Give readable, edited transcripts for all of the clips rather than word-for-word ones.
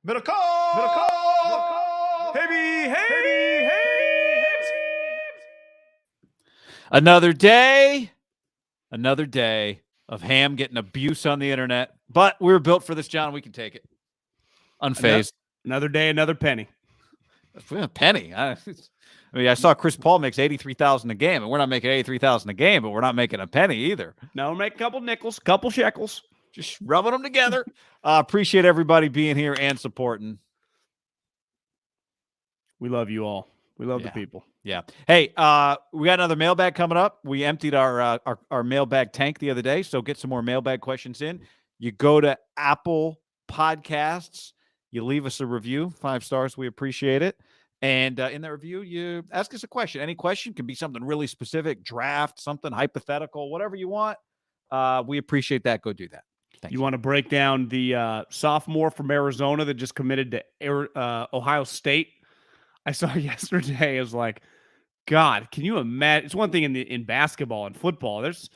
Middlekauff! Hey! Another day of Ham getting abuse on the internet. But we were built for this, John. We can take it. Unfazed. Another day, another penny. A penny. I saw Chris Paul makes $83,000 a game, and we're not making $83,000 a game, but we're not making a penny either. No, we're making a couple nickels, couple shekels. Just rubbing them together. Appreciate everybody being here and supporting. We love you all. We love the people. Yeah. Hey, we got another mailbag coming up. We emptied our mailbag tank the other day, so get some more mailbag questions in. You go to Apple Podcasts. You leave us a review, 5 stars. We appreciate it. And in that review, you ask us a question. Any question can be something really specific, draft, something hypothetical, whatever you want. We appreciate that. Go do that. Thanks. You want to break down the sophomore from Arizona that just committed to Ohio State? I saw yesterday. I was like, God, can you imagine? It's one thing in basketball and football. There's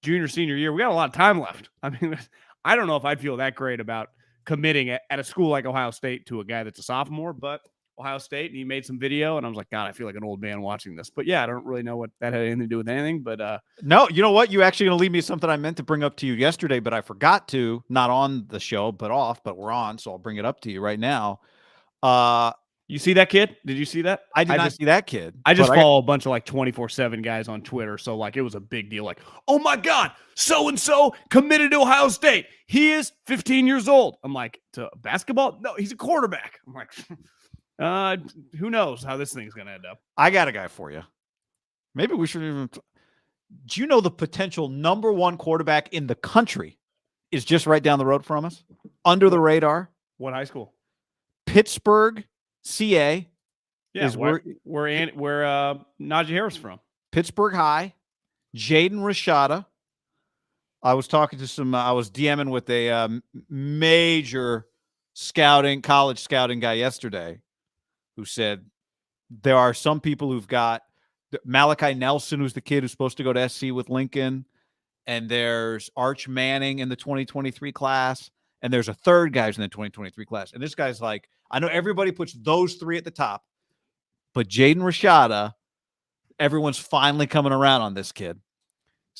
junior, senior year. We got a lot of time left. I mean, I don't know if I'd feel that great about committing at a school like Ohio State to a guy that's a sophomore, but Ohio State, and he made some video, and I was like, God, I feel like an old man watching this. But yeah, I don't really know what that had anything to do with anything. But no, you know what? You actually going to lead me to something I meant to bring up to you yesterday, but I forgot to. Not on the show, but we're on, so I'll bring it up to you right now. You see that kid? Did you see that? I did not see that kid. I just follow a bunch of like 24/7 guys on Twitter, so like it was a big deal. Like, oh my God, so and so committed to Ohio State. He is 15 years old. I'm like, to basketball? No, he's a quarterback. I'm like, who knows how this thing's gonna end up? I got a guy for you. Maybe we should even. Do you know the potential #1 quarterback in the country is just right down the road from us, under the radar? What high school? Pittsburgh, CA. Yeah, is where Najee Harris from. Pittsburgh High. Jaden Rashada. I was talking to I was DMing with a major college scouting guy yesterday, who said there are some people who've got Malachi Nelson, who's the kid who's supposed to go to SC with Lincoln, and there's Arch Manning in the 2023 class, and there's a third guy who's in the 2023 class. And this guy's like, I know everybody puts those 3 at the top, but Jaden Rashada, everyone's finally coming around on this kid.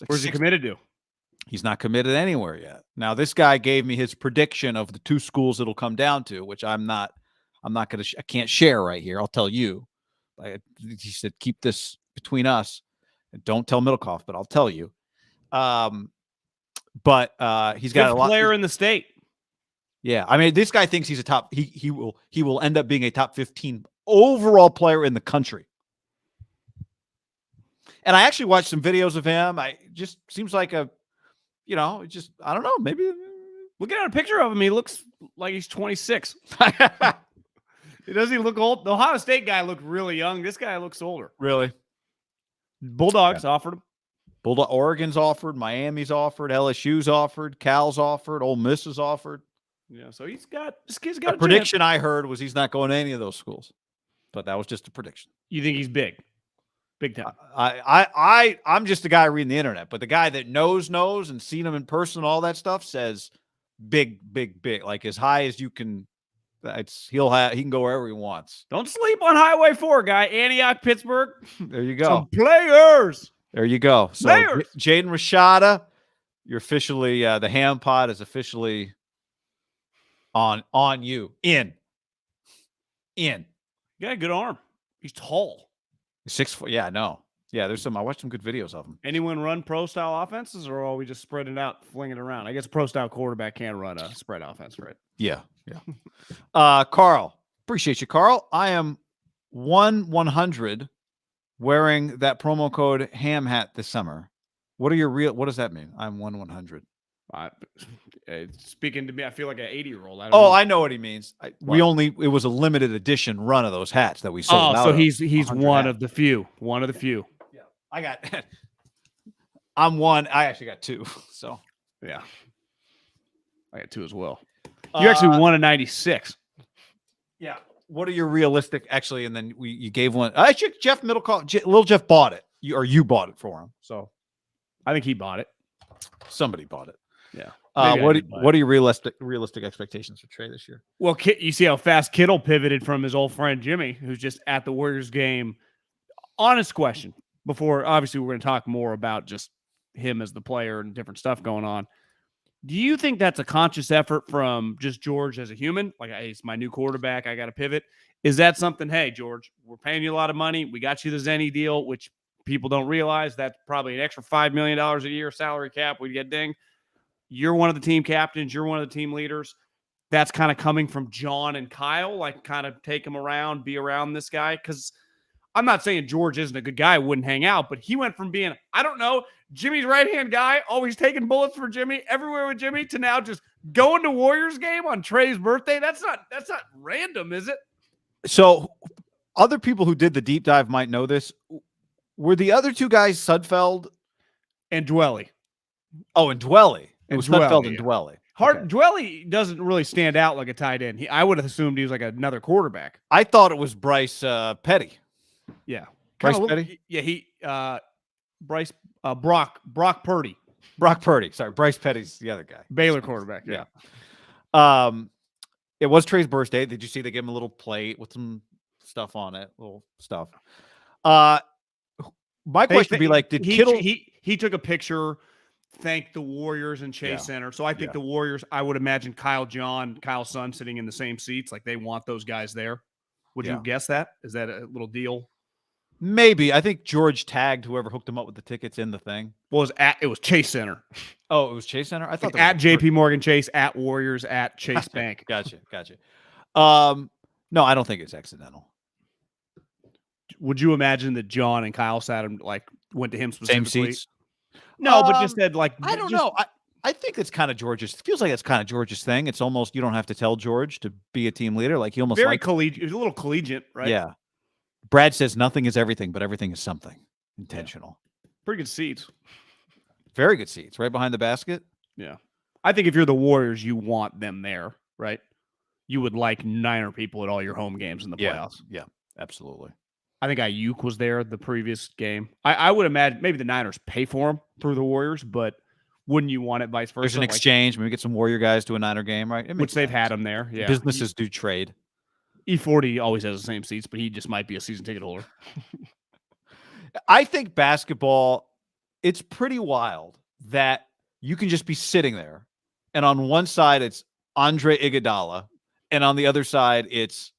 Like, where's he committed to? He's not committed anywhere yet. Now, this guy gave me his prediction of the 2 schools it'll come down to, which I can't share right here. I'll tell you. He said, keep this between us and don't tell Middlekauff, but I'll tell you. But he's got a lot player in the state. Yeah. I mean, this guy thinks he's a top, he will end up being a top 15 overall player in the country. And I actually watched some videos of him. Just seems like I don't know, maybe looking at a picture of him, he looks like he's 26. Does he look old? The Ohio State guy looked really young. This guy looks older. Really? Bulldogs offered him. Oregon's offered. Miami's offered. LSU's offered. Cal's offered. Ole Miss is offered. Yeah, so this kid's got a prediction I heard was he's not going to any of those schools. But that was just a prediction. You think he's big? Big time. I'm just a guy reading the internet, but the guy that knows and seen him in person, all that stuff, says big, like as high as you can. He can go wherever he wants. Don't sleep on Highway 4, guy. Antioch, Pittsburgh. There you go. Some players. There you go. So Jaden Rashada, you're officially the Ham Pod is officially on you. In. You got a good arm. He's tall. 6 foot. Yeah, I know. Yeah, I watched some good videos of him. Anyone run pro-style offenses, or are we just spreading it out, flinging it around? I guess a pro-style quarterback can run a spread offense, right? Yeah. Carl, appreciate you, Carl. I am 100 wearing that promo code Ham hat this summer. What does that mean? I'm 100. Speaking to me, I feel like an 80-year-old. I know what he means. It was a limited edition run of those hats that we sold. Oh, so he's one of the few. One of the few. Yeah, I'm one. I actually got 2. So yeah, I got 2 as well. You actually won a 96. Yeah. What are your realistic? Actually, and then you gave one. Actually, Jeff Middlekauff, Little Jeff bought it. You bought it for him. So I think he bought it. Somebody bought it. Yeah. What are your realistic expectations for Trey this year? Well, you see how fast Kittle pivoted from his old friend Jimmy, who's just at the Warriors game. Honest question. Before, obviously, we're going to talk more about just him as the player and different stuff going on. Do you think that's a conscious effort from just George as a human? Like, hey, it's my new quarterback. I got to pivot. Is that something, hey, George, we're paying you a lot of money. We got you the Zenny deal, which people don't realize. That's probably an extra $5 million a year salary cap we get dinged. You're one of the team captains. You're one of the team leaders. That's kind of coming from John and Kyle, like kind of take him around, be around this guy. Because I'm not saying George isn't a good guy, wouldn't hang out, but he went from being, I don't know, Jimmy's right-hand guy, always taking bullets for Jimmy, everywhere with Jimmy, to now just going to Warriors game on Trey's birthday. That's not random, is it? So other people who did the deep dive might know this. Were the other two guys Sudfeld and Dwelly? Oh, and Dwelly. It was Sudfeld and Dwelly. Dwelly doesn't really stand out like a tight end. I would have assumed he was like another quarterback. I thought it was Bryce Petty. Yeah. Bryce Petty? Yeah, Brock Purdy. Brock Purdy. Sorry, Bryce Petty's the other guy. Baylor quarterback. Yeah. It was Trey's birthday. Did you see they gave him a little plate with some stuff on it? Little stuff. My question would be like, did Kittle... He took a picture, thanked the Warriors and Chase Center. So I think the Warriors, I would imagine Kyle's son sitting in the same seats. Like they want those guys there. Would you guess that? Is that a little deal? Maybe. I think George tagged whoever hooked him up with the tickets in the thing. Well, it was Chase Center. Oh, it was Chase Center? I thought at JP Morgan Chase, at Warriors, at Chase Bank. Gotcha. No, I don't think it's accidental. Would you imagine that John and Kyle sat him, like, went to him specifically? Same seats? No, but just said, like... I don't know. I think it's kind of George's... It feels like it's kind of George's thing. It's almost... You don't have to tell George to be a team leader. Like, he almost... Very collegiate. It's a little collegiate, right? Yeah. Brad says nothing is everything, but everything is something. Intentional. Yeah. Pretty good seats. Very good seats. Right behind the basket. Yeah. I think if you're the Warriors, you want them there, right? You would like Niner people at all your home games in the playoffs. Yeah, absolutely. I think Ayuk was there the previous game. I would imagine maybe the Niners pay for him through the Warriors, but wouldn't you want it vice versa? There's an exchange. Maybe get some Warrior guys to a Niner game, right? Which they've had them there. Yeah. Businesses do trade. E40 always has the same seats, but he just might be a season ticket holder. I think basketball, it's pretty wild that you can just be sitting there, and on one side it's Andre Iguodala, and on the other side it's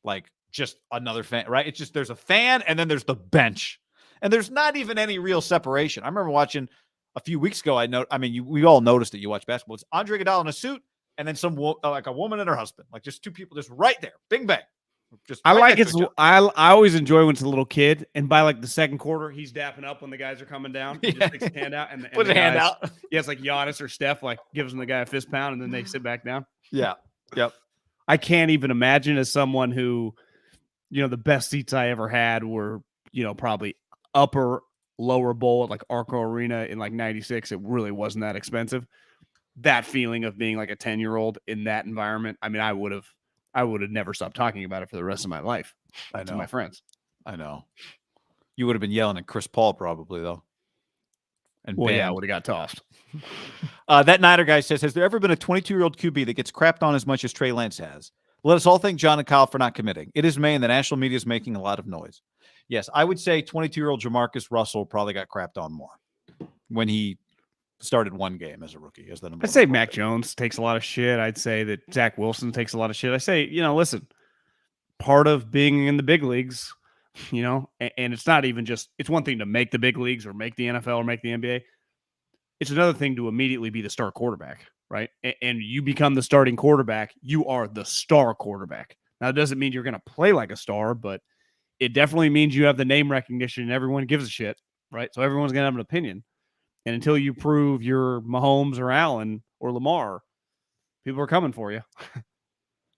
like just another fan, right? It's just there's a fan, and then there's the bench, and there's not even any real separation. I remember watching a few weeks ago. We all noticed that you watch basketball. It's Andre Iguodala in a suit, and then like a woman and her husband, like just two people just right there, bing bang. Just I like it. I always enjoy when it's a little kid, and by like the second quarter, he's dapping up when the guys are coming down. He just takes his hand out and put a hand out. Yeah, it's like Giannis or Steph, like gives him the guy a fist pound, and then they sit back down. Yeah, yep. I can't even imagine as someone who, the best seats I ever had were, probably upper lower bowl at like Arco Arena in like '96. It really wasn't that expensive. That feeling of being like a 10-year-old in that environment. I mean, I would have never stopped talking about it for the rest of my life. I know. To my friends. I know. You would have been yelling at Chris Paul probably, though. And I would have got tossed. That Niner guy says, has there ever been a 22-year-old QB that gets crapped on as much as Trey Lance has? Let us all thank John and Kyle for not committing. It is May, and the national media is making a lot of noise. Yes, I would say 22-year-old Jamarcus Russell probably got crapped on more when he started one game as a rookie. I'd say Mac Jones takes a lot of shit. I'd say that Zach Wilson takes a lot of shit. I say, listen, part of being in the big leagues, and it's not even just, it's one thing to make the big leagues or make the NFL or make the NBA. It's another thing to immediately be the star quarterback, right? And you become the starting quarterback. You are the star quarterback. Now, it doesn't mean you're going to play like a star, but it definitely means you have the name recognition and everyone gives a shit, right? So everyone's going to have an opinion. And until you prove you're Mahomes or Allen or Lamar, people are coming for you.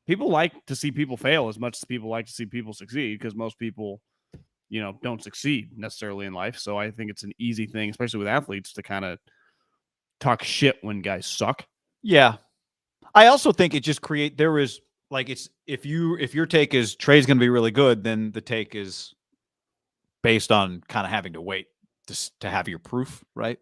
People like to see people fail as much as people like to see people succeed, because most people, don't succeed necessarily in life. So I think it's an easy thing, especially with athletes, to kind of talk shit when guys suck. Yeah. I also think it just if your take is Trey's going to be really good, then the take is based on kind of having to wait to have your proof, right?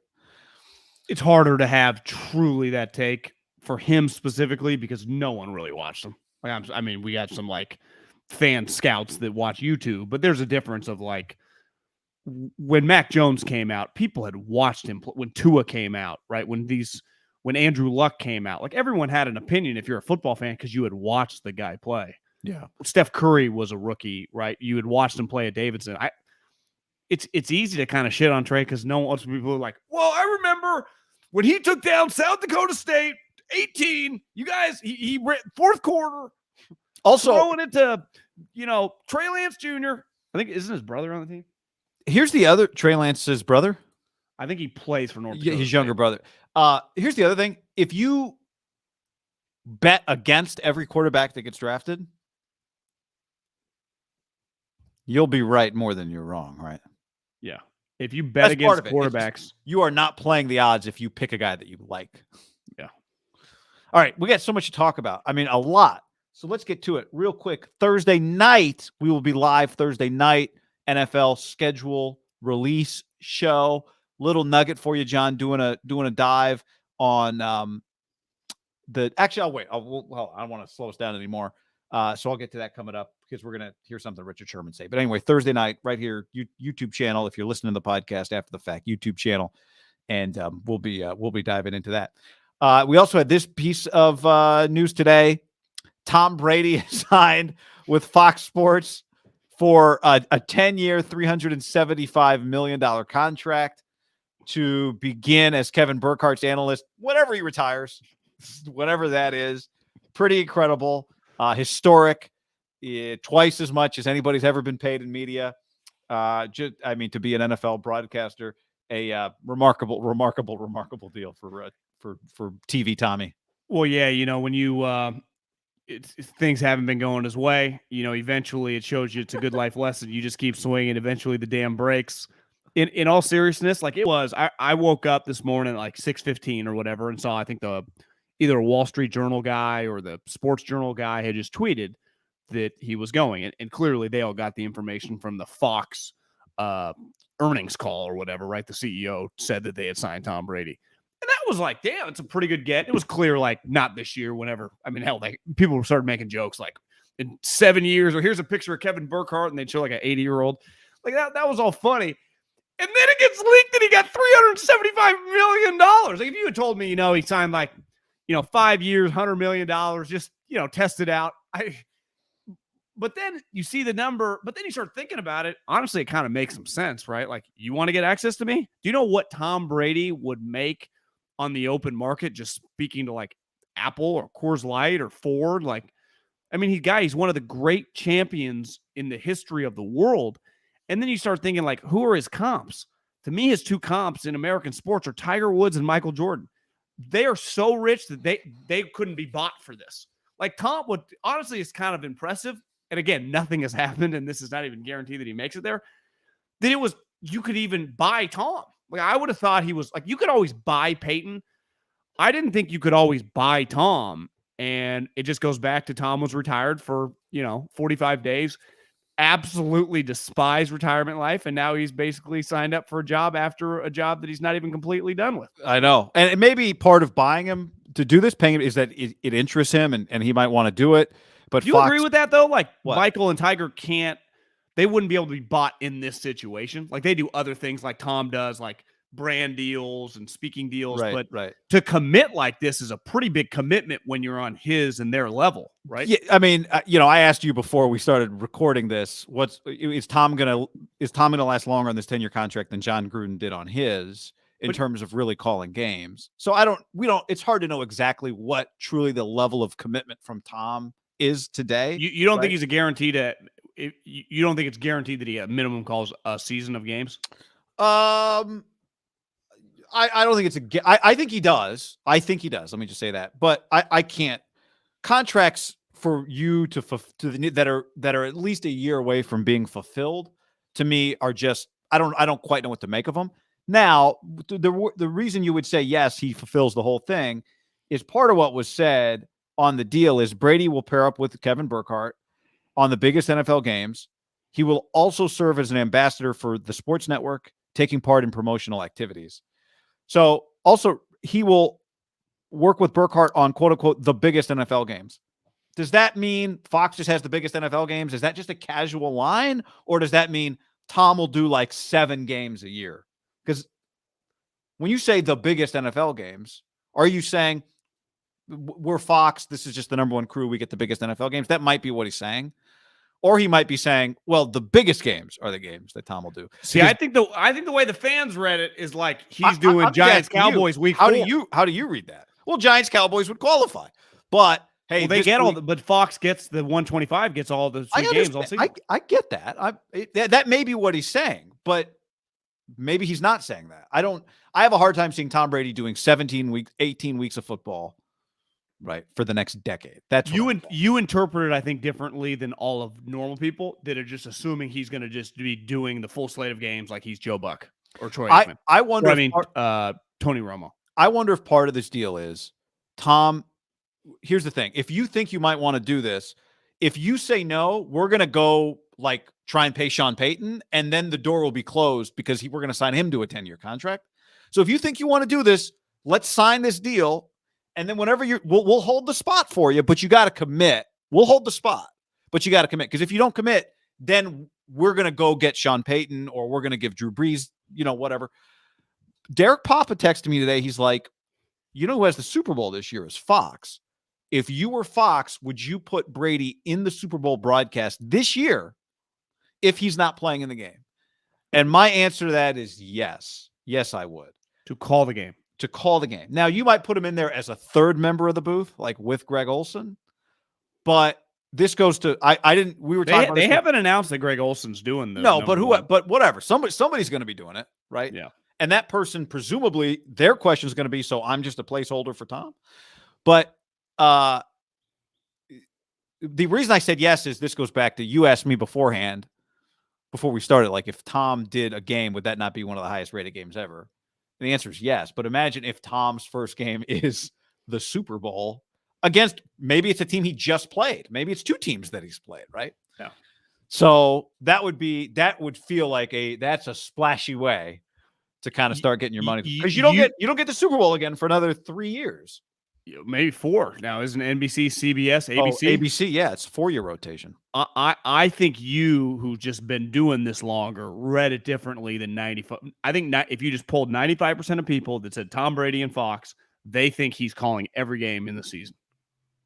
it's harder to have truly that take for him specifically because no one really watched him. Like, I mean, we got some like fan scouts that watch YouTube, but there's a difference of like when Mac Jones came out, people had watched him. When Tua came out, right? When Andrew Luck came out, like everyone had an opinion if you're a football fan because you had watched the guy play. Yeah. Steph Curry was a rookie, right? You had watched him play at Davidson. It's easy to kind of shit on Trey because no one wants people are like, well, I remember when he took down South Dakota State 18. You guys, he ran fourth quarter. Also, throwing it to, Trey Lance Jr. I think isn't his brother on the team? Here's the other Trey Lance's brother. I think he plays for North Dakota. His younger brother. Here's the other thing. If you bet against every quarterback that gets drafted, you'll be right more than you're wrong, right? Yeah. If you bet against quarterbacks, you are not playing the odds if you pick a guy that you like. Yeah. All right. We got so much to talk about. I mean, a lot. So let's get to it real quick. Thursday night, we will be live Thursday night. NFL schedule release show. Little nugget for you, John, doing a dive on I'll wait. I don't want to slow us down anymore. So I'll get to that coming up because we're going to hear something Richard Sherman say. But anyway, Thursday night, right here, YouTube channel. If you're listening to the podcast after the fact, YouTube channel, and we'll be diving into that. We also had this piece of news today. Tom Brady signed with Fox Sports for a 10-year, $375 million contract to begin as Kevin Burkhardt's analyst whenever he retires, whatever that is. Pretty incredible, historic, twice as much as anybody's ever been paid in media. To be an NFL broadcaster, a remarkable deal for TV Tommy. Well, yeah, when you things haven't been going his way, eventually it shows you it's a good life lesson. You just keep swinging. Eventually the dam breaks. In all seriousness, like it was, I woke up this morning at like 6:15 or whatever and saw, I think either a Wall Street Journal guy or the Sports Journal guy had just tweeted that he was going. And clearly they all got the information from the Fox earnings call or whatever, right? The CEO said that they had signed Tom Brady. And that was like, damn, it's a pretty good get. It was clear, like, not this year, whenever. I mean, hell, people started making jokes like in 7 years, or here's a picture of Kevin Burkhardt, and they'd show like an 80-year-old. Like that was all funny. And then it gets leaked that he got $375 million. Like if you had told me, he signed like, 5 years, $100 million, just, test it out. But then you see the number, but then you start thinking about it. Honestly, it kind of makes some sense, right? Like, you want to get access to me? Do you know what Tom Brady would make on the open market, just speaking to like Apple or Coors Light or Ford? Like, I mean, he's one of the great champions in the history of the world. And then you start thinking, like, who are his comps? To me, his two comps in American sports are Tiger Woods and Michael Jordan. They are so rich that they couldn't be bought for this. Like, Tom would, honestly, it's kind of impressive. And again, nothing has happened, and this is not even guaranteed that he makes it there. That you could even buy Tom. Like, I would have thought he was like, you could always buy Peyton. I didn't think you could always buy Tom. And it just goes back to Tom was retired for, 45 days, absolutely despised retirement life. And now he's basically signed up for a job after a job that he's not even completely done with. I know. And it may be part of buying him to do this, paying him, is that it interests him and he might want to do it. But do you agree with that, though? Like, what? Michael and Tiger they wouldn't be able to be bought in this situation. Like, they do other things like Tom does, like brand deals and speaking deals. Right. To commit like this is a pretty big commitment when you're on his and their level, right? Yeah, I mean, I asked you before we started recording this, is Tom gonna last longer on this 10-year contract than John Gruden did on his in terms of really calling games? So it's hard to know exactly what truly the level of commitment from Tom is today. You don't think he's a guarantee you don't think it's guaranteed that he minimum calls a season of games? I don't think it's I think he does. Let me just say that. But I can't. Contracts for you that are at least a year away from being fulfilled, to me, are just I don't quite know what to make of them. Now, the reason you would say yes, he fulfills the whole thing, is part of what was said on the deal is Brady will pair up with Kevin Burkhardt on the biggest NFL games. He will also serve as an ambassador for the sports network, taking part in promotional activities. So also he will work with Burkhardt on quote unquote the biggest NFL games. Does that mean Fox just has the biggest NFL games? Is that just a casual line, or does that mean Tom will do like 7 games a year? Because when you say the biggest NFL games, are you saying we're Fox, this is just the number one crew, we get the biggest NFL games? That might be what he's saying. Or he might be saying, well, the biggest games are the games that Tom will do. See, I think the way the fans read it is like he's doing Giants Cowboys week 4. How do you read that? Well, Giants Cowboys would qualify. But hey, they get all but Fox gets the 125, gets all the games all season. I get that. That may be what he's saying, but maybe he's not saying that. I have a hard time seeing Tom Brady doing 17 weeks, 18 weeks of football, right, for the next decade. That's you interpret it, I think, differently than all of normal people that are just assuming he's going to just be doing the full slate of games like he's Joe Buck or Troy Aikman. I wonder. Tony Romo. I wonder if part of this deal is Tom. Here's the thing: if you think you might want to do this, if you say no, we're going to go like try and pay Sean Payton, and then the door will be closed because we're going to sign him to a 10-year contract. So if you think you want to do this, let's sign this deal. And then whenever we'll hold the spot for you, but you got to commit. We'll hold the spot, but you got to commit. Because if you don't commit, then we're going to go get Sean Payton or we're going to give Drew Brees, whatever. Derek Papa texted me today. He's like, who has the Super Bowl this year is Fox. If you were Fox, would you put Brady in the Super Bowl broadcast this year if he's not playing in the game? And my answer to that is yes. Yes, I would. To call the game. Now, you might put him in there as a third member of the booth, like with Greg Olsen. But this goes to we were talking about they haven't announced that Greg Olsen's doing this. No, but whatever. Somebody's going to be doing it, right? Yeah. And that person, presumably, their question is going to be, so I'm just a placeholder for Tom. But the reason I said yes is this goes back to you asked me beforehand, before we started, like if Tom did a game, would that not be one of the highest rated games ever? And the answer is yes. But imagine if Tom's first game is the Super Bowl against, maybe it's a team he just played. Maybe it's 2 teams that he's played, right? Yeah. So that would feel like that's a splashy way to kind of start getting your money, because you don't get the Super Bowl again for another 3 years. Maybe 4 now. Isn't NBC, CBS, ABC? ABC, yeah, it's 4-year rotation. I think you, who's just been doing this longer, read it differently than 95. I think if you just polled 95% of people that said Tom Brady and Fox, they think he's calling every game in the season.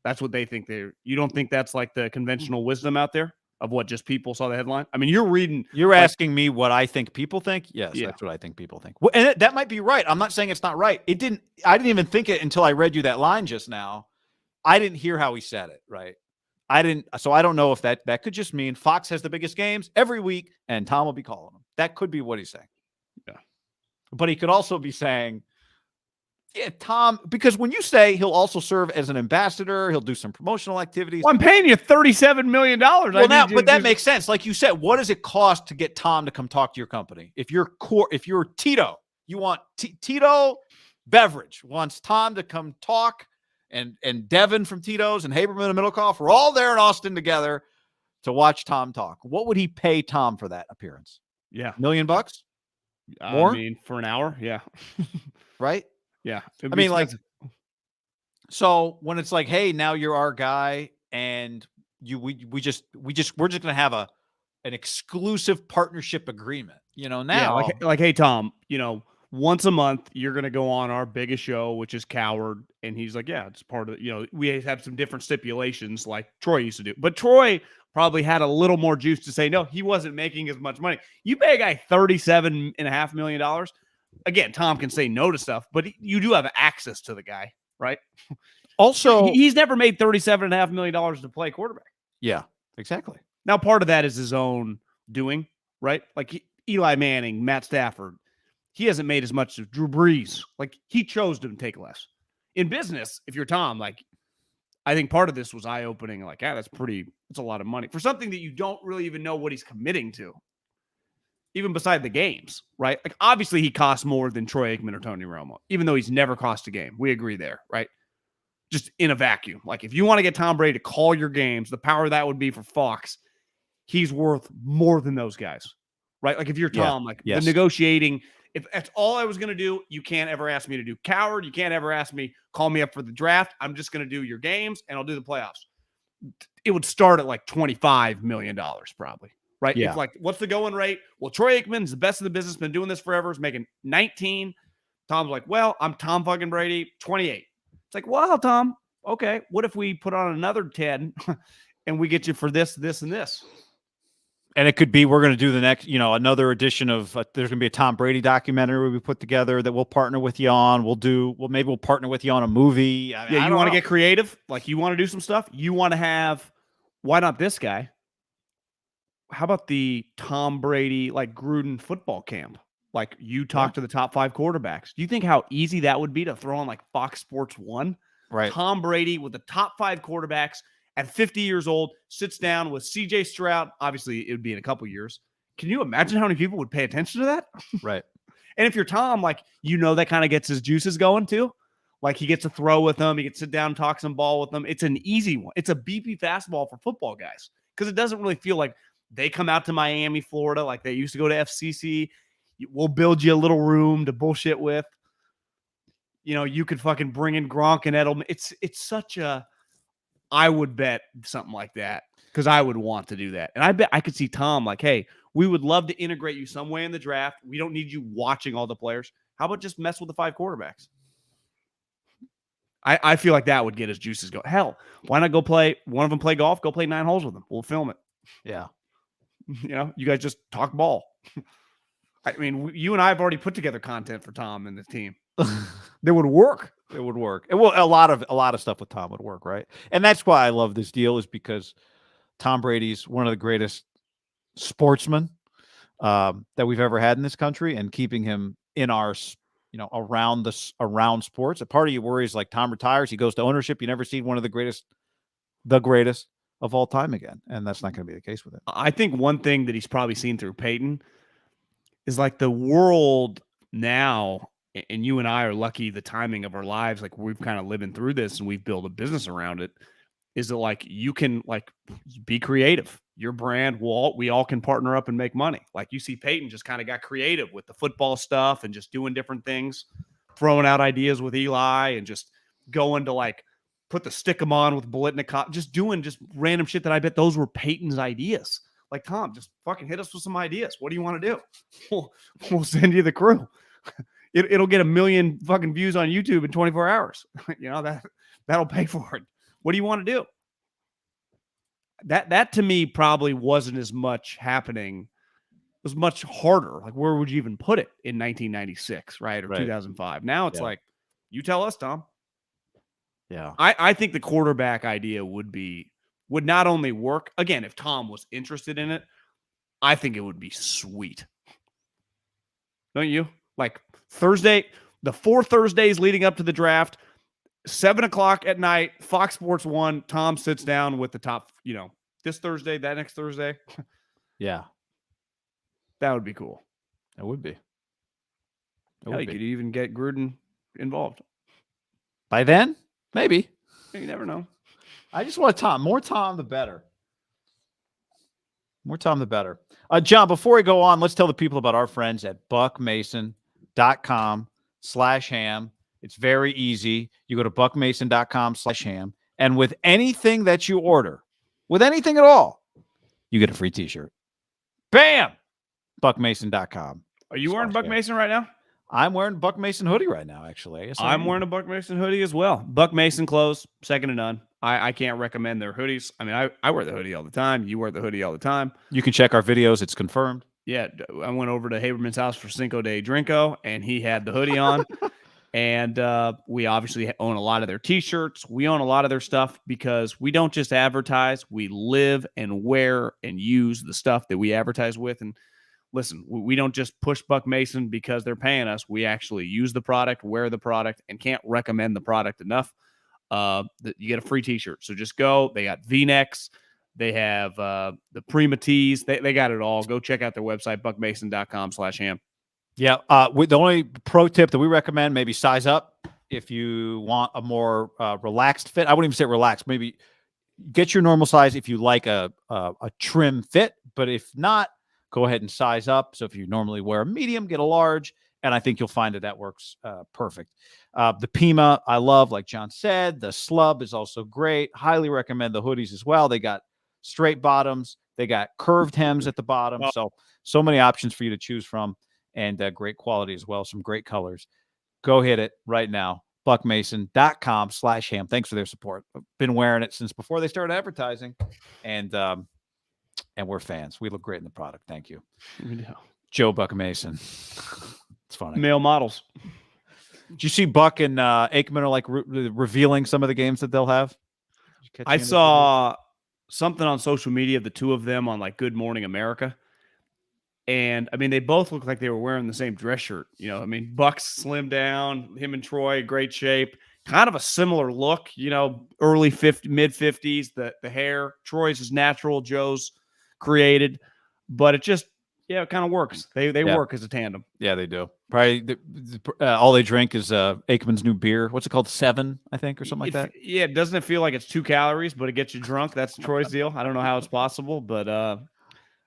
That's what they think. You don't think that's like the conventional wisdom out there of what just people saw the headline? I mean, you're asking me what I think people think. Yes, yeah. That's what I think people think. Well, and that might be right. I'm not saying it's not right. I didn't even think it until I read you that line just now. I didn't hear how he said it, right? So I don't know if that could just mean Fox has the biggest games every week and Tom will be calling them. That could be what he's saying. Yeah. But he could also be saying, yeah, Tom, because when you say he'll also serve as an ambassador, he'll do some promotional activities. Well, I'm paying you $37 million. Well, but that makes sense. Like you said, what does it cost to get Tom to come talk to your company? If you're Tito, you want Tito Beverage wants Tom to come talk, and Devin from Tito's and Haberman and Middlekauff, we're all there in Austin together to watch Tom talk. What would he pay Tom for that appearance? Yeah. $1 million? More? I mean, for an hour? Yeah. Right? Yeah. I mean, like, so when it's like, hey, now you're our guy, and we're just going to have an exclusive partnership agreement, now. Yeah, like, hey, Tom, once a month you're going to go on our biggest show, which is Coward. And he's like, yeah, it's part of we have some different stipulations like Troy used to do. But Troy probably had a little more juice to say, no, he wasn't making as much money. You pay a guy $37.5 million. Again, Tom can say no to stuff, but you do have access to the guy, right? Also, he's never made $37.5 million to play quarterback. Yeah, exactly. Now, part of that is his own doing, right? Like Eli Manning, Matt Stafford, he hasn't made as much as Drew Brees. Like, he chose to take less. In business, if you're Tom, like, I think part of this was eye-opening. Like, that's a lot of money for something that you don't really even know what he's committing to. Even beside the games, right? Like, obviously he costs more than Troy Aikman or Tony Romo, even though he's never cost a game. We agree there, right? Just in a vacuum. Like, if you want to get Tom Brady to call your games, the power that would be for Fox, he's worth more than those guys, right? Like, if you're Tom, the negotiating If that's all I was going to do, you can't ever ask me to do coward. You can't ever ask me, call me up for the draft. I'm just going to do your games and I'll do the playoffs. It would start at like $25 million probably, right? Yeah. If like, what's the going rate? Well, Troy Aikman's the best in the business, been doing this forever, is making 19. Tom's like, well, I'm Tom fucking Brady, 28. It's like, well, Tom, okay, what if we put on another 10 and we get you for this, this, and this? And it could be we're going to do the next, another edition of there's going to be a Tom Brady documentary we put together that we'll partner with you on. Maybe we'll partner with you on a movie. You want to get creative? Like you want to do some stuff? You want to have, why not this guy? How about the Tom Brady, like Gruden football camp? Like you talk to the top 5 quarterbacks. Do you think how easy that would be to throw on like Fox Sports 1? Right. Tom Brady with the top 5 quarterbacks at 50 years old, sits down with CJ Stroud. Obviously, it would be in a couple years. Can you imagine how many people would pay attention to that? Right. And if you're Tom, like, that kind of gets his juices going too. Like he gets to throw with them. He gets to sit down, talk some ball with them. It's an easy one. It's a BP fastball for football guys because it doesn't really feel like they come out to Miami, Florida, like they used to go to FCC. We'll build you a little room to bullshit with. You could fucking bring in Gronk and Edelman. It's such a, I would bet something like that because I would want to do that. And I bet I could see Tom like, hey, we would love to integrate you some way in the draft. We don't need you watching all the players. How about just mess with the 5 quarterbacks? I feel like that would get his juices going. Hell, why not go play one of them, play golf, go play 9 holes with them. We'll film it. Yeah. You guys just talk ball. I mean, you and I have already put together content for Tom and the team. That would work. It would work. Well, a lot of stuff with Tom would work, right? And that's why I love this deal is because Tom Brady's one of the greatest sportsmen that we've ever had in this country, and keeping him in our, around sports. A part of you worries like Tom retires, he goes to ownership, you never see one of the greatest of all time again, and that's not going to be the case with him. I think one thing that he's probably seen through Peyton is like the world now. And you and I are lucky the timing of our lives, like we've kind of living through this and we've built a business around it, is that like you can like be creative. Your brand, we all can partner up and make money. Like you see Peyton just kind of got creative with the football stuff and just doing different things, throwing out ideas with Eli and just going to like put the stick 'em on with Biletnikoff, just doing just random shit that I bet those were Peyton's ideas. Like, Tom, just fucking hit us with some ideas. What do you want to do? We'll send you the crew. It'll get 1 million fucking views on YouTube in 24 hours. That'll pay for it. What do you want to do? That to me probably wasn't as much happening. It was much harder. Like, where would you even put it in 1996, right? Or 2005. Now it's like, you tell us, Tom. Yeah. I think the quarterback idea would not only work, again, if Tom was interested in it, I think it would be sweet. Don't you? Like Thursday, the 4 Thursdays leading up to the draft, 7:00 at night, Fox Sports 1, Tom sits down with the top, this Thursday, that next Thursday. Yeah. That would be cool. It would be. You could even get Gruden involved. By then, maybe. You never know. I just want Tom. More Tom, the better. More Tom, the better. John, before we go on, let's tell the people about our friends at buckmason.com/ham. It's very easy. You go to buckmason.com/ham. And with anything that you order, with anything at all, you get a free t-shirt. Bam! buckmason.com. Are you wearing Buck Mason right now? I'm wearing Buck Mason hoodie right now, actually. I'm wearing a Buck Mason hoodie as well. Buck Mason clothes, second to none. I can't recommend their hoodies. I mean, I wear the hoodie all the time. You wear the hoodie all the time. You can check our videos. It's confirmed. Yeah, I went over to Haberman's house for Cinco de Drinko, and he had the hoodie on. And we obviously own a lot of their T-shirts. We own a lot of their stuff because we don't just advertise. We live and wear and use the stuff that we advertise with. And listen, we don't just push Buck Mason because they're paying us. We actually use the product, wear the product, and can't recommend the product enough. You get a free T-shirt. So just go. They got V-necks. They have the Prima tees. They got it all. Go check out their website, buckmason.com/ham. Yeah. The only pro tip that we recommend, maybe size up if you want a more relaxed fit. I wouldn't even say relaxed. Maybe get your normal size if you like a trim fit. But if not, go ahead and size up. So if you normally wear a medium, get a large. And I think you'll find that works perfect. The Pima, I love, like John said. The Slub is also great. Highly recommend the hoodies as well. They got straight bottoms. They got curved hems at the bottom. So many options for you to choose from, and great quality as well. Some great colors. Go hit it right now. buckmason.com/ham. Thanks for their support. I've been wearing it since before they started advertising, and we're fans. We look great in the product. Thank you. Joe Buck Mason. It's funny. Male models. Did you see Buck and Aikman are like revealing some of the games that they'll have? I saw something on social media of the two of them on like Good Morning America. And I mean, they both look like they were wearing the same dress shirt. You know, I mean, Buck's slimmed down, him and Troy, great shape, kind of a similar look, you know, early mid 50s, the hair. Troy's is natural, Joe's created, but it just, it kind of works. They work as a tandem. Yeah, they do. Probably all they drink is Aikman's new beer. What's it called? 7, I think, or something like that. Yeah, doesn't it feel like it's 2 calories, but it gets you drunk? That's Troy's deal. I don't know how it's possible, but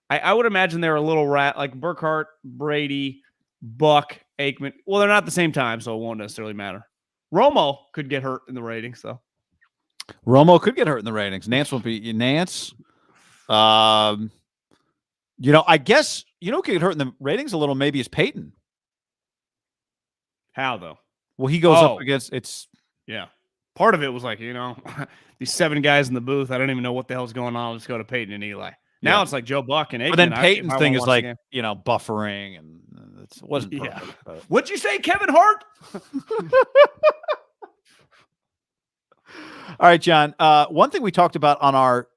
I would imagine they're a little like Burkhart, Brady, Buck, Aikman. Well, they're not at the same time, so it won't necessarily matter. Romo could get hurt in the ratings, though. Romo could get hurt in the ratings. Nance will be Nance. You know, I guess could get hurt in the ratings a little. Maybe is Peyton. How though? Well, he goes up against Part of it was like, these 7 guys in the booth. I don't even know what the hell's going on. Let's go to Peyton and Eli. Now it's like Joe Buck and Aikman. But then Peyton's thing is like, buffering, and it wasn't perfect. Yeah. What'd you say, Kevin Hart? All right, John. One thing we talked about on our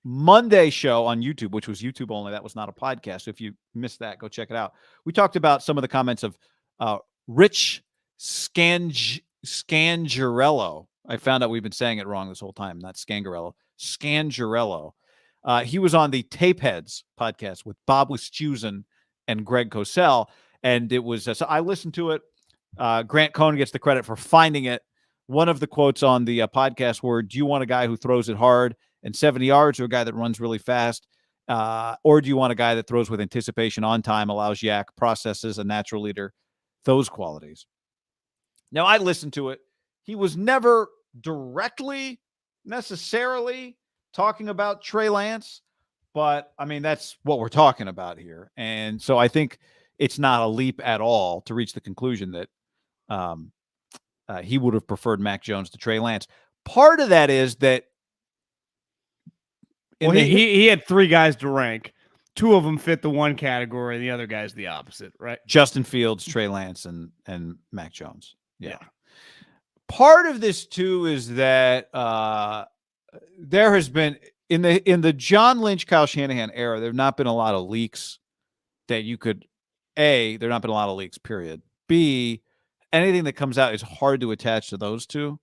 Monday show on YouTube, which was YouTube only, that was not a podcast. So if you missed that, go check it out. We talked about some of the comments of Rich Scangarello. I found out we've been saying it wrong this whole time, not Scangarello. Scangarello. He was on the Tapeheads podcast with Bob Wischusen and Greg Cosell, and it was so I listened to it. Grant Cohn gets the credit for finding it. One of the quotes on the podcast were, "Do you want a guy who throws it hard and 70 yards, or a guy that runs really fast, or do you want a guy that throws with anticipation, on time, allows yak, processes, a natural leader, those qualities?" Now I listened to it. He was never directly necessarily talking about Trey Lance, but I mean, that's what we're talking about here. And so I think it's not a leap at all to reach the conclusion that he would have preferred Mac Jones to Trey Lance. Part of that is that he had 3 guys to rank. 2 of them fit the one category, and the other guy's the opposite, right? Justin Fields, Trey Lance, and Mac Jones. Yeah. Part of this too is that there has been in the John Lynch, Kyle Shanahan era, there have not been a lot of leaks that you could there have not been a lot of leaks, period. B, anything that comes out is hard to attach to those two.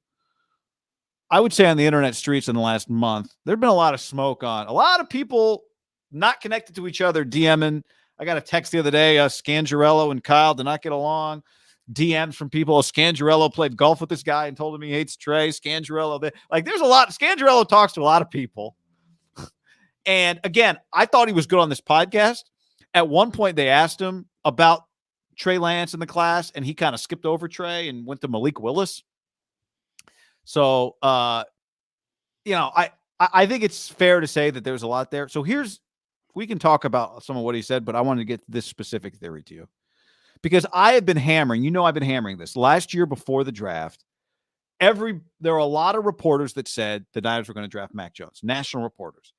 I would say on the internet streets in the last month, there's been a lot of smoke on a lot of people not connected to each other, DMing. I got a text the other day, Scangarello and Kyle did not get along. DMs from people. Scangarello played golf with this guy and told him he hates Trey. Scangarello, there's a lot. Scangarello talks to a lot of people. And again, I thought he was good on this podcast. At one point, they asked him about Trey Lance in the class, and he kind of skipped over Trey and went to Malik Willis. So, I think it's fair to say that there's a lot there. So we can talk about some of what he said, but I wanted to get this specific theory to you. Because I have been hammering, I've been hammering this. Last year before the draft, there were a lot of reporters that said the Niners were going to draft Mac Jones, national reporters.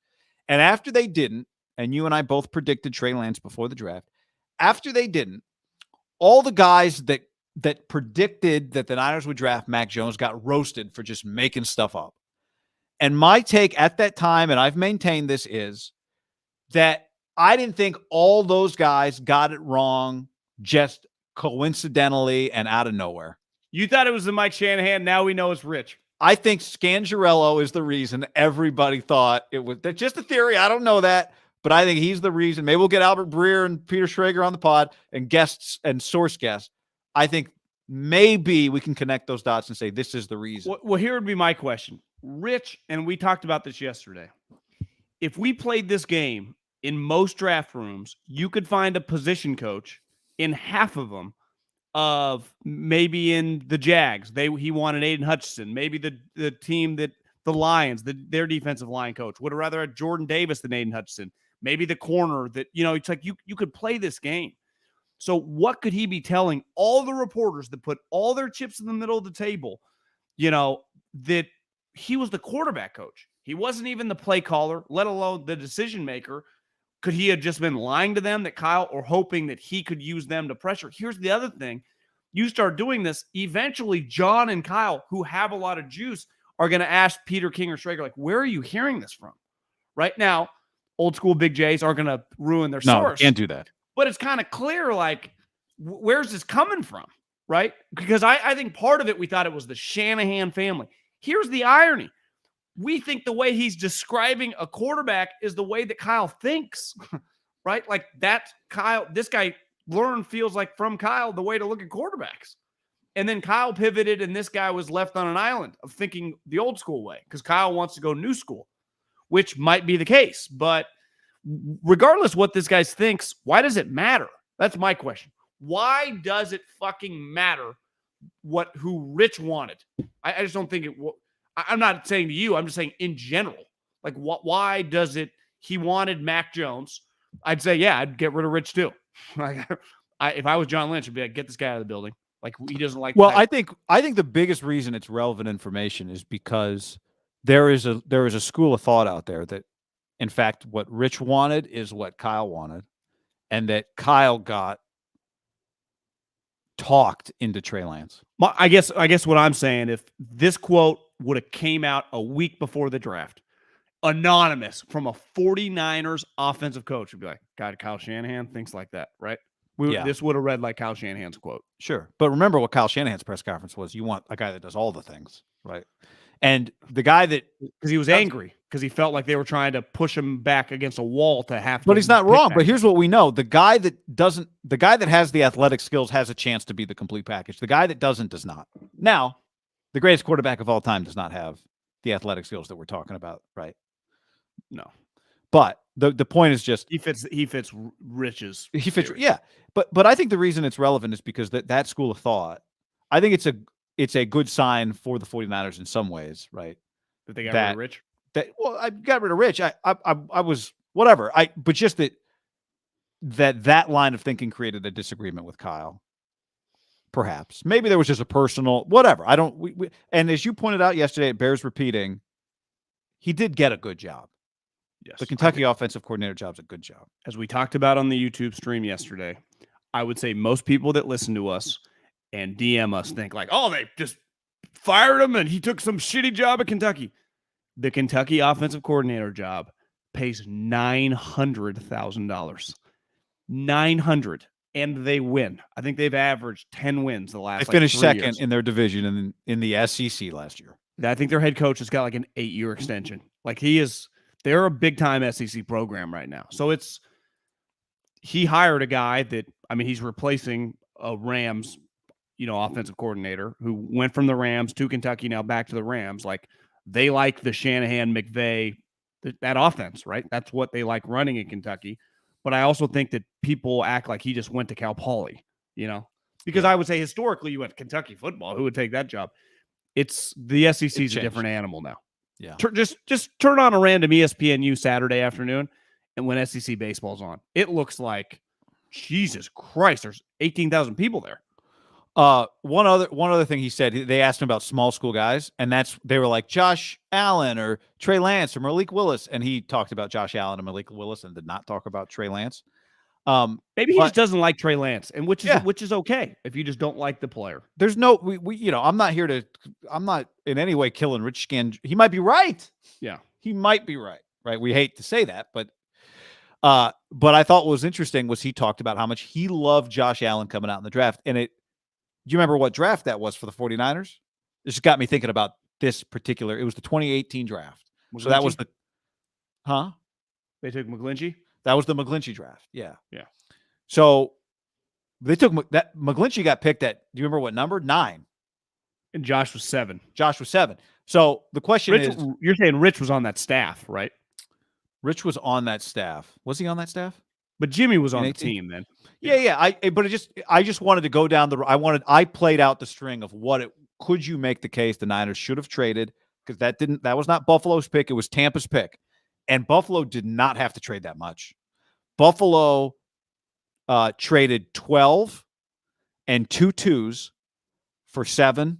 And after they didn't, and you and I both predicted Trey Lance before the draft, after they didn't, all the guys that predicted that the Niners would draft Mac Jones got roasted for just making stuff up. And my take at that time, and I've maintained this, is that I didn't think all those guys got it wrong just coincidentally and out of nowhere. You thought it was the Mike Shanahan. Now we know it's Rich. I think Scangarello is the reason everybody thought it was. That's just a theory. I don't know that, but I think he's the reason. Maybe we'll get Albert Breer and Peter Schrager on the pod and guests and source guests. I think maybe we can connect those dots and say this is the reason. Well, here would be my question. Rich, and we talked about this yesterday. If we played this game in most draft rooms, you could find a position coach in half of them of maybe in the Jags, he wanted Aiden Hutchinson. Maybe the team that the Lions, their defensive line coach would have rather had Jordan Davis than Aiden Hutchinson. Maybe the corner that, it's like you could play this game. So what could he be telling all the reporters that put all their chips in the middle of the table, that he was the quarterback coach? He wasn't even the play caller, let alone the decision maker. Could he have just been lying to them that Kyle, or hoping that he could use them to pressure? Here's the other thing. You start doing this, eventually John and Kyle, who have a lot of juice, are going to ask Peter King or Schrager, like, where are you hearing this from? Right now, old school Big J's aren't going to ruin their source. No, can't do that. But it's kind of clear, like, where's this coming from, right? Because I think part of it, we thought it was the Shanahan family. Here's the irony. We think the way he's describing a quarterback is the way that Kyle thinks, right? Like that Kyle, this guy feels like from Kyle the way to look at quarterbacks. And then Kyle pivoted and this guy was left on an island of thinking the old school way because Kyle wants to go new school, which might be the case. But regardless what this guy thinks, why does it matter? That's my question. Why does it fucking matter who Rich wanted? I just don't think it will. I'm not saying to you. I'm just saying in general. Like, why does it? He wanted Mac Jones. I'd say, yeah, I'd get rid of Rich too. Like, if I was John Lynch, I'd be like, get this guy out of the building. Like, he doesn't like. Well, I think the biggest reason it's relevant information is because there is a school of thought out there that, in fact, what Rich wanted is what Kyle wanted, and that Kyle got talked into Trey Lance. I guess what I'm saying, if this quote would have came out a week before the draft, anonymous from a 49ers offensive coach, would be like, God, Kyle Shanahan thinks like that, right? This would have read like Kyle Shanahan's quote. Sure. But remember what Kyle Shanahan's press conference was. You want a guy that does all the things, right? And the guy that... Because he was angry. Because he felt like they were trying to push him back against a wall to have to... But he's not wrong. But here's what we know. The guy that has the athletic skills has a chance to be the complete package. The guy that doesn't does not. Now, the greatest quarterback of all time does not have the athletic skills that we're talking about, right? No. But the point is just... He fits Rich's... He fits... Yeah. But I think the reason it's relevant is because that school of thought, I think it's a good sign for the 49ers in some ways, right? That they got rid of Rich? I got rid of Rich. I was whatever. But just that line of thinking created a disagreement with Kyle. Perhaps. Maybe there was just a personal whatever. And as you pointed out yesterday, it bears repeating, he did get a good job. Yes. The Kentucky offensive coordinator job's a good job. As we talked about on the YouTube stream yesterday, I would say most people that listen to us and DM us think like, oh, they just fired him and he took some shitty job at Kentucky. The Kentucky offensive coordinator job pays $900,000. $900,000, and they win. I think they've averaged 10 wins the last. They finished 3 second years. in their division in the SEC last year. I think their head coach has got like an 8-year extension. Like they're a big time SEC program right now. So he hired a guy that, I mean, he's replacing a Rams, offensive coordinator who went from the Rams to Kentucky, now back to the Rams. Like, they like the Shanahan, McVay, that offense, right? That's what they like running in Kentucky. But I also think that people act like he just went to Cal Poly, because I would say historically you went to Kentucky football. Who would take that job? It's the SEC's a different animal now. Yeah. Just turn on a random ESPNU Saturday afternoon, and when SEC baseball's on, it looks like, Jesus Christ, there's 18,000 people there. One other thing he said, they asked him about small school guys, and they were like Josh Allen or Trey Lance or Malik Willis, and he talked about Josh Allen and Malik Willis and did not talk about Trey Lance. Maybe he just doesn't like Trey Lance, and which is okay if you just don't like the player. There's no I'm not in any way killing Rich Scang. He might be right. Yeah, he might be right. Right. We hate to say that, but I thought what was interesting was he talked about how much he loved Josh Allen coming out in the draft, and do you remember what draft that was for the 49ers? This got me thinking about this particular. It was the 2018 draft. McGlinchey? So that was They took McGlinchey? That was the McGlinchey draft. Yeah. Yeah. So they took that. McGlinchey got picked at, do you remember what number? 9. And Josh was 7. So the question is. You're saying Rich was on that staff, right? Rich was on that staff. Was he on that staff? But Jimmy was on the 18? team then. Yeah. I just wanted to go down I played out the string of could you make the case the Niners should have traded, because that was not Buffalo's pick. It was Tampa's pick. And Buffalo did not have to trade that much. Buffalo traded 12 and 2 2s for 7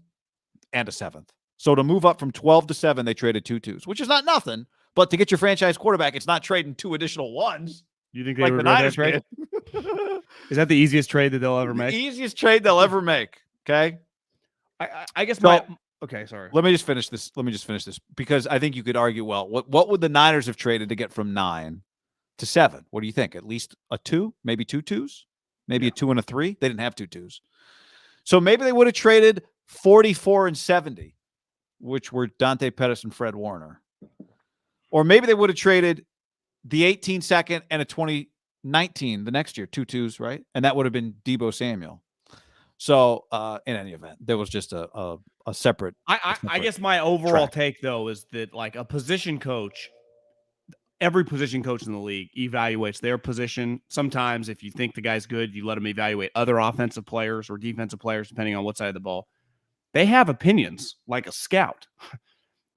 and a 7th. So to move up from 12 to 7, they traded 2 2s, which is not nothing. But to get your franchise quarterback, it's not trading 2 additional 1s. You think they would regret that trade? Is that the easiest trade that they'll ever make? The easiest trade they'll ever make. Okay. I guess okay, sorry. Let me just finish this. Because I think you could argue, well, what would the Niners have traded to get from 9 to 7? What do you think? At least a 2, maybe 2 2s, maybe a 2 and a 3. They didn't have 2 2s. So maybe they would have traded 44 and 70, which were Dante Pettis and Fred Warner. Or maybe they would have traded the 18 second and a 2019 the next year, 2 2s, right? And that would have been Deebo Samuel. So in any event, there was just a separate. I guess my overall take, though, is that like a position coach, every position coach in the league evaluates their position. Sometimes if you think the guy's good, you let him evaluate other offensive players or defensive players, depending on what side of the ball. They have opinions like a scout.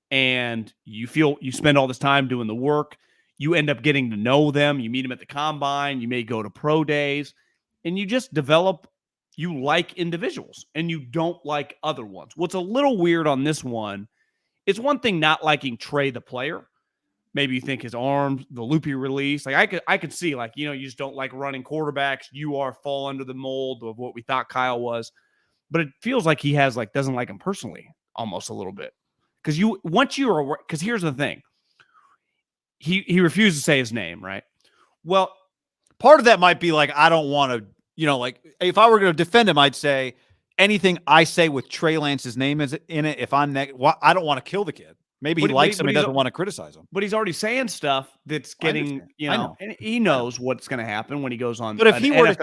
And you spend all this time doing the work. You end up getting to know them. You meet them at the combine. You may go to pro days. And you just develop, you like individuals and you don't like other ones. What's a little weird on this one, it's one thing not liking Trey the player. Maybe you think his arms, the loopy release. Like I could see, like, you just don't like running quarterbacks. You fall under the mold of what we thought Kyle was. But it feels like he doesn't like him personally, almost a little bit. Because because here's the thing. He refused to say his name, right? Well, part of that might be like, I don't want to, like if I were going to defend him, I'd say anything I say with Trey Lance's name is in it. If I'm I don't want to kill the kid. Maybe he likes him and doesn't want to criticize him. But he's already saying stuff that's getting, and he knows what's going to happen when he goes on. But if he were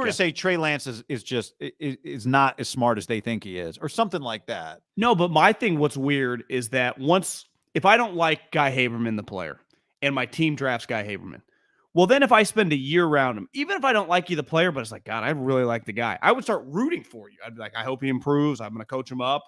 to say Trey Lance is not as smart as they think he is, or something like that. No, but my thing, what's weird is that if I don't like Guy Haberman, the player, and my team drafts Guy Haberman, well, then if I spend a year around him, even if I don't like you, the player, but it's like, God, I really like the guy, I would start rooting for you. I'd be like, I hope he improves. I'm going to coach him up.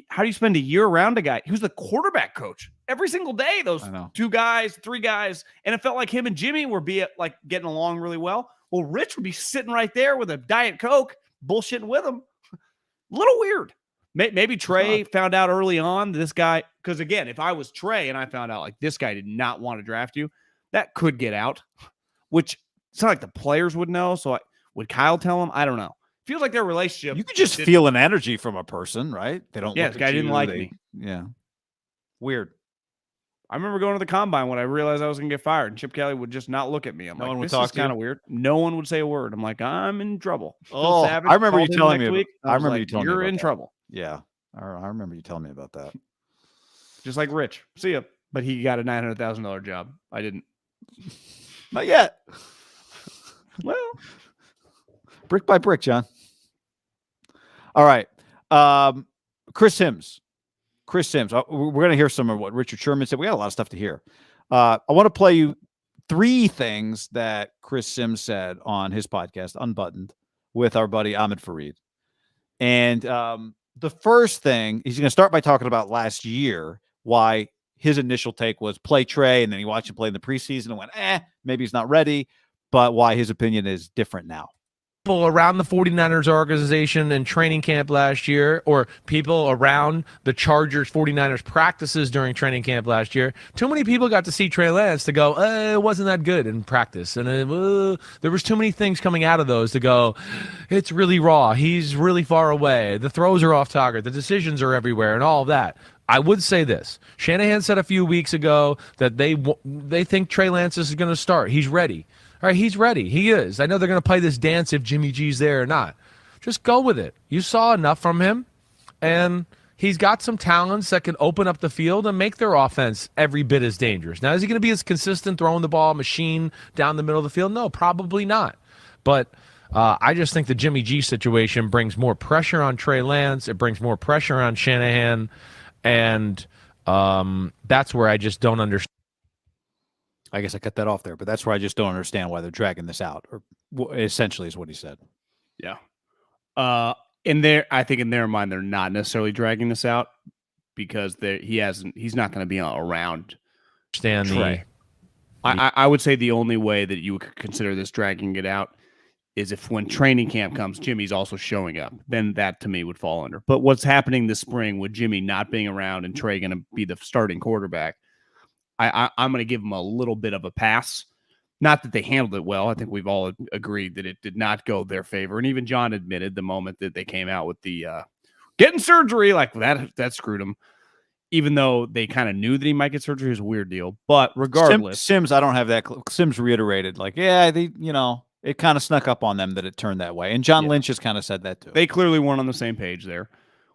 How do you spend a year around a guy who's the quarterback coach every single day? Those 2 guys, 3 guys, and it felt like him and Jimmy were getting along really well. Well, Rich would be sitting right there with a Diet Coke, bullshitting with him. A little weird. Maybe Trey found out early on this guy, because again, if I was Trey and I found out like this guy did not want to draft you, that could get out. Which it's not like the players would know. So would Kyle tell him? I don't know. Feels like their relationship. You could just feel an energy from a person, right? They don't. Yeah, this guy didn't like me. Yeah, weird. I remember going to the combine when I realized I was going to get fired, and Chip Kelly would just not look at me. I'm like, this is kind of weird. No one would say a word. I'm like, I'm in trouble. Oh, I remember you telling me. I remember you telling me. You're in trouble. Yeah, I remember you telling me about that. Just like Rich. See ya. But he got a $900,000 job. I didn't. Not yet. Well, brick by brick, John. All right. Chris Sims. We're going to hear some of what Richard Sherman said. We got a lot of stuff to hear. I want to play you 3 things that Chris Sims said on his podcast, Unbuttoned, with our buddy Ahmed Fareed. And the first thing, he's going to start by talking about last year, why his initial take was play Trey, and then he watched him play in the preseason and went, maybe he's not ready, but why his opinion is different now. People around the 49ers organization and training camp last year, or people around the Chargers 49ers practices during training camp last year, too many people got to see Trey Lance to go, it wasn't that good in practice. And there was too many things coming out of those to go, it's really raw. He's really far away. The throws are off target. The decisions are everywhere and all of that. I would say this. Shanahan said a few weeks ago that they think Trey Lance is going to start. He's ready. All right, he's ready. He is. I know they're going to play this dance if Jimmy G's there or not. Just go with it. You saw enough from him, and he's got some talents that can open up the field and make their offense every bit as dangerous. Now, is he going to be as consistent throwing the ball machine down the middle of the field? No, probably not. But I just think the Jimmy G situation brings more pressure on Trey Lance. It brings more pressure on Shanahan, and that's where I just don't understand. I guess I cut that off there, but that's where I just don't understand why they're dragging this out, or essentially is what he said. Yeah. I think in their mind, they're not necessarily dragging this out because he's not going to be around Trey. I would say the only way that you would consider this dragging it out is if when training camp comes, Jimmy's also showing up. Then that to me would fall under. But what's happening this spring with Jimmy not being around and Trey going to be the starting quarterback, I'm going to give him a little bit of a pass. Not that they handled it well. I think we've all agreed that it did not go their favor. And even John admitted the moment that they came out with the getting surgery, like that screwed him. Even though they kind of knew that he might get surgery, is a weird deal. But regardless, Sims, I don't have that. Sims reiterated, like, yeah, it kind of snuck up on them that it turned that way. And John Lynch has kind of said that too. They clearly weren't on the same page there,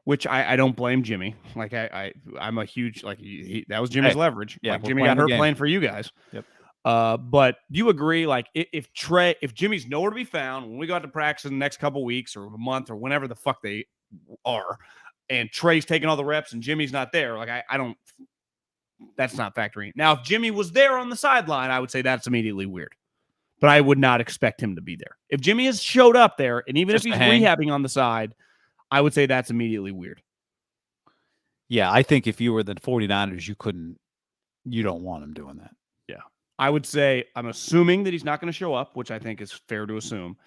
which I don't blame Jimmy. Like I'm a huge that was Jimmy's leverage. Yeah, like Jimmy got hurt playing for you guys. Yep. But do you agree? Like if Jimmy's nowhere to be found when we go out to practice in the next couple weeks or a month or whenever the fuck they are, and Trey's taking all the reps and Jimmy's not there, like I don't. That's not factoring. Now, if Jimmy was there on the sideline, I would say that's immediately weird. But I would not expect him to be there. If Jimmy has showed up there, and even if he's rehabbing on the side, I would say that's immediately weird. Yeah, I think if you were the 49ers, you don't want him doing that. Yeah. I would say I'm assuming that he's not going to show up, which I think is fair to assume.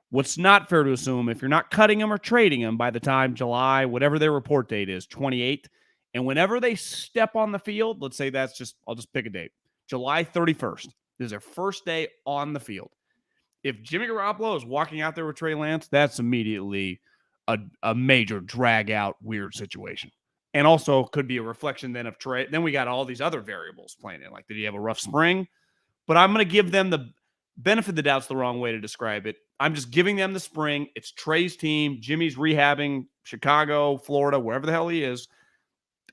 What's not fair to assume, if you're not cutting him or trading him by the time July, whatever their report date is, 28th, and whenever they step on the field, let's say I'll just pick a date, July 31st. This is their first day on the field. If Jimmy Garoppolo is walking out there with Trey Lance, that's immediately a major drag-out weird situation. And also could be a reflection then of Trey. Then we got all these other variables playing in. Like, did he have a rough spring? But I'm going to give them the benefit of the doubt's the wrong way to describe it. I'm just giving them the spring. It's Trey's team. Jimmy's rehabbing Chicago, Florida, wherever the hell he is.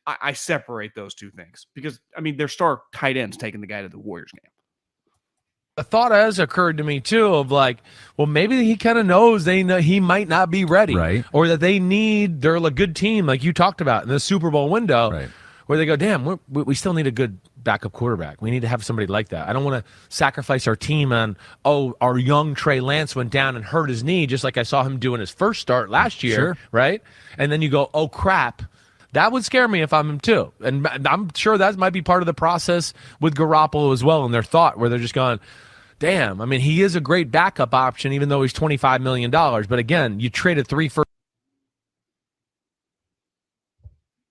I separate those two things because, I mean, their star tight end's taking the guy to the Warriors game. A thought has occurred to me too of like, well, maybe he kind of knows he might not be ready, right? Or that they're a good team, like you talked about in the Super Bowl window, right? Where they go, damn, we still need a good backup quarterback. We need to have somebody like that. I don't want to sacrifice our team on, our young Trey Lance went down and hurt his knee, just like I saw him do in his first start last year, sure. Right? And then you go, oh crap. That would scare me if I'm him too. And I'm sure that might be part of the process with Garoppolo as well in their thought, where they're just going, damn, I mean, he is a great backup option, even though he's $25 million. But again, you traded 3 first.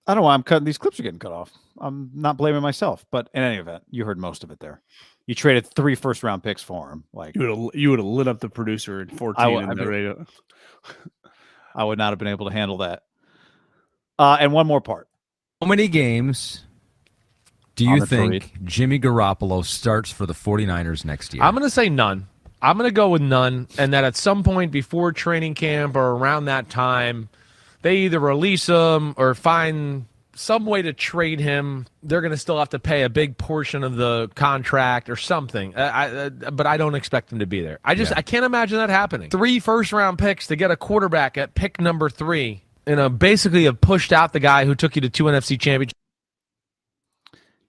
I don't know why these clips are getting cut off. I'm not blaming myself, but in any event, you heard most of it there. You traded 3 first-round picks for him. Like you would have lit up the producer at 14 in the radio. I would not have been able to handle that. And one more part. How many games do you think Jimmy Garoppolo starts for the 49ers next year? I'm going to say none. I'm going to go with none, and that at some point before training camp or around that time, they either release him or find some way to trade him. They're going to still have to pay a big portion of the contract or something. But I don't expect him to be there. I can't imagine that happening. 3 first-round picks to get a quarterback at pick number 3. Basically have pushed out the guy who took you to 2 NFC championships.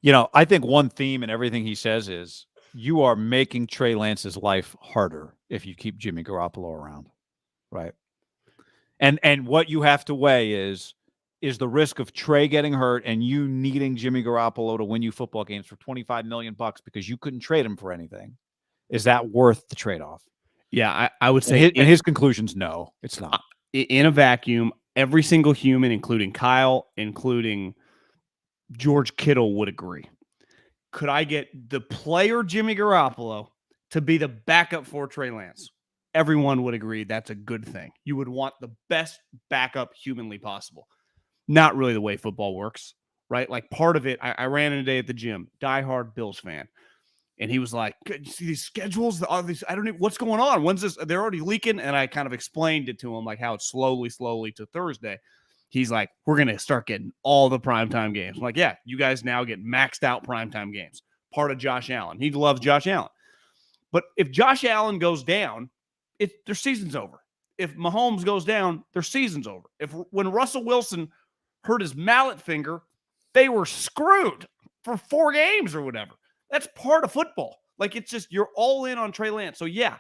I think one theme in everything he says is you are making Trey Lance's life harder if you keep Jimmy Garoppolo around, right? And what you have to weigh is the risk of Trey getting hurt and you needing Jimmy Garoppolo to win you football games for $25 million because you couldn't trade him for anything. Is that worth the trade-off? Yeah, I would say. And his conclusion's no, it's not. In a vacuum, every single human, including Kyle, including George Kittle, would agree. Could I get the player Jimmy Garoppolo to be the backup for Trey Lance? Everyone would agree that's a good thing. You would want the best backup humanly possible. Not really the way football works, right? Like part of it, I ran in today at the gym, diehard Bills fan. And he was like, you see these schedules? All these, I don't know what's going on. When's this? They're already leaking. And I kind of explained it to him, like how it's slowly to Thursday. He's like, we're going to start getting all the primetime games. I'm like, yeah, you guys now get maxed out primetime games. Part of Josh Allen. He loves Josh Allen. But if Josh Allen goes down, their season's over. If Mahomes goes down, their season's over. When Russell Wilson hurt his mallet finger, they were screwed for 4 games or whatever. That's part of football. Like, it's just you're all in on Trey Lance. So, yeah,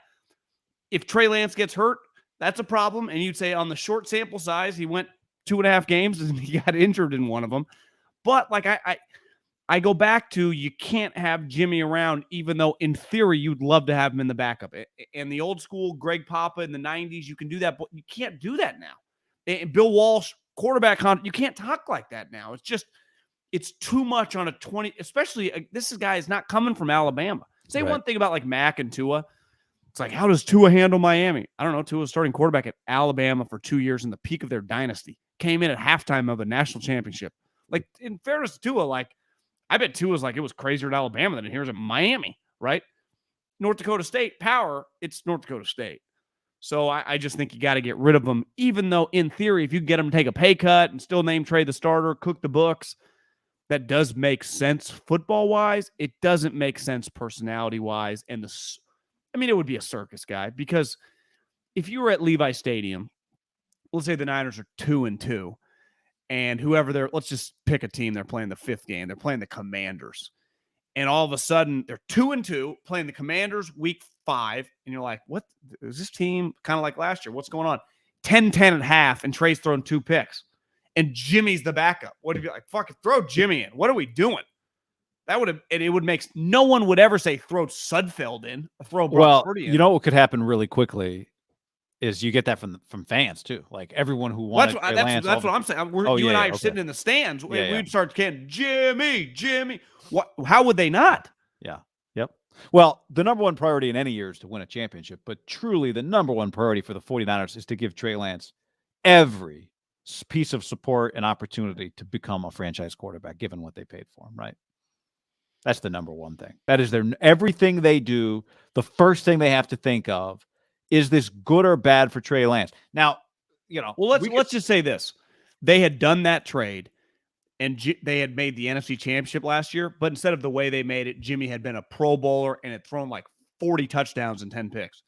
if Trey Lance gets hurt, that's a problem. And you'd say on the short sample size, he went 2.5 games and he got injured in one of them. But, like, I go back to you can't have Jimmy around, even though in theory you'd love to have him in the backup. And the old school Greg Papa in the 90s, you can do that, but you can't do that now. And Bill Walsh, quarterback, you can't talk like that now. It's too much on a 20, especially this guy is not coming from Alabama. Say one thing about like Mac and Tua. It's like, how does Tua handle Miami? I don't know. Tua's starting quarterback at Alabama for 2 years in the peak of their dynasty. Came in at halftime of a national championship. Like, in fairness to Tua, like, I bet Tua's like, it was crazier at Alabama than here's at Miami, right? North Dakota State, power, it's North Dakota State. So I just think you got to get rid of them, even though in theory, if you get them to take a pay cut and still name Trey the starter, cook the books, that does make sense football-wise. It doesn't make sense personality-wise. And it would be a circus guy, because if you were at Levi Stadium, let's say the Niners are 2-2, and whoever let's just pick a team. They're playing the 5th game. They're playing the Commanders. And all of a sudden, they're 2-2, playing the Commanders week 5. And you're like, what is this team kind of like last year? What's going on? 10-10 at half, and Trey's thrown 2 picks. And Jimmy's the backup. What if you're like, fuck it, throw Jimmy in? What are we doing? That would have, and it would make, no one would ever say throw Sudfeld in, or throw Brock Purdy in. You know what could happen really quickly is you get that from fans too. Like everyone who wants. That's what I'm saying. You and I are sitting in the stands. We'd start chanting, Jimmy. What? How would they not? Yeah. Yep. Well, the number one priority in any year is to win a championship, but truly the number one priority for the 49ers is to give Trey Lance every piece of support and opportunity to become a franchise quarterback, given what they paid for him, right? That's the number one thing. That is everything they do. The first thing they have to think of is this good or bad for Trey Lance? Now, well, let's just say this. They had done that trade, and they had made the NFC Championship last year, but instead of the way they made it, Jimmy had been a Pro Bowler and had thrown like 40 touchdowns and 10 picks.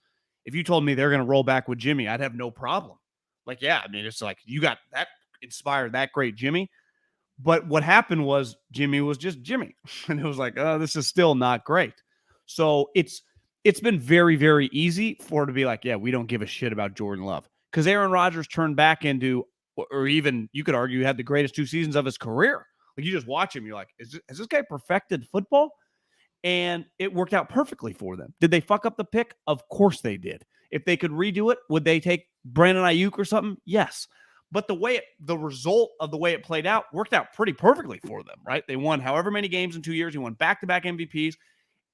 If you told me they're going to roll back with Jimmy, I'd have no problem. Like, yeah, I mean, it's like you got that inspired that great Jimmy. But what happened was Jimmy was just Jimmy. And it was like, oh, this is still not great. So it's been very, very easy for it to be like, yeah, we don't give a shit about Jordan Love. Because Aaron Rodgers turned back into, or even you could argue, had the greatest 2 seasons of his career. Like, you just watch him, you're like, has this guy perfected football? And it worked out perfectly for them. Did they fuck up the pick? Of course they did. If they could redo it, would they take Brandon Ayuk or something? Yes. But the result of the way it played out worked out pretty perfectly for them, right? They won however many games in 2 years. He won back-to-back MVPs,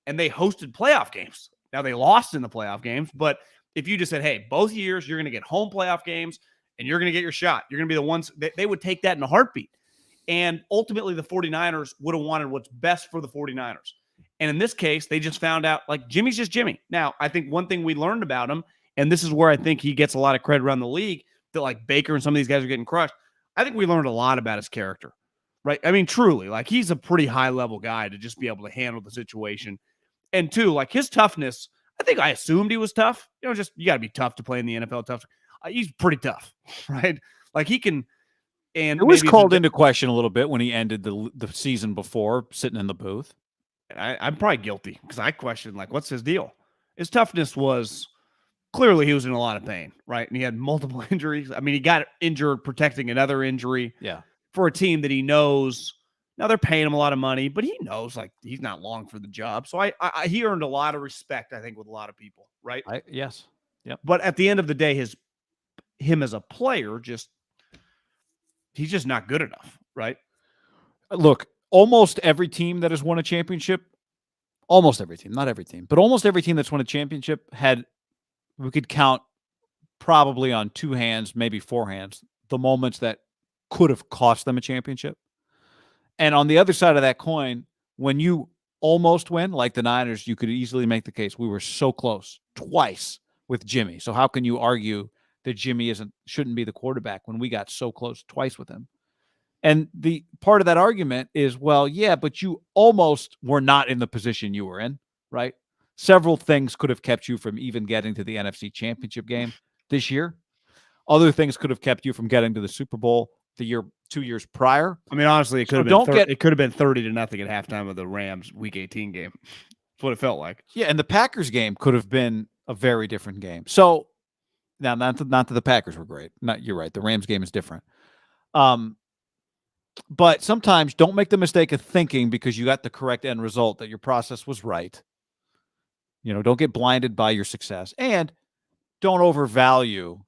and they hosted playoff games. Now, they lost in the playoff games, but if you just said, hey, both years you're going to get home playoff games, and you're going to get your shot, you're going to be the ones, they would take that in a heartbeat. And ultimately, the 49ers would have wanted what's best for the 49ers. And in this case, they just found out, like, Jimmy's just Jimmy. Now, I think one thing we learned about him, and this is where I think he gets a lot of credit around the league, that like Baker and some of these guys are getting crushed. I think we learned a lot about his character, right? I mean, truly, like, he's a pretty high-level guy to just be able to handle the situation. And two, like, his toughness, I assumed he was tough. Just you got to be tough to play in the NFL. Tough. He's pretty tough, right? Like, he can. And it was called into question a little bit when he ended the season before, sitting in the booth. I'm probably guilty because I questioned, like, what's his deal? His toughness was clearly he was in a lot of pain, right? And he had multiple injuries. I mean, he got injured protecting another injury. Yeah. For a team that he knows. Now they're paying him a lot of money, but he knows, like, he's not long for the job. So he earned a lot of respect, I think, with a lot of people, right? Yes. Yep. But at the end of the day, him as a player, he's just not good enough, right? Look, almost every team that has won a championship, almost every team, not every team, but almost every team that's won a championship we could count probably on 2 hands, maybe 4 hands, the moments that could have cost them a championship. And on the other side of that coin, when you almost win, like the Niners, you could easily make the case we were so close twice with Jimmy. So how can you argue that Jimmy shouldn't be the quarterback when we got so close twice with him? And the part of that argument is, well, yeah, but you almost were not in the position you were in, right? Several things could have kept you from even getting to the NFC Championship game this year. Other things could have kept you from getting to the Super Bowl the year 2 years prior. I mean, honestly, it could So have been 30-0 at halftime of the Rams Week 18 game. That's what it felt like. Yeah, and the Packers game could have been a very different game. So now, not that the Packers were great. You're right. The Rams game is different. But sometimes don't make the mistake of thinking because you got the correct end result that your process was right. Don't get blinded by your success, and don't overvalue.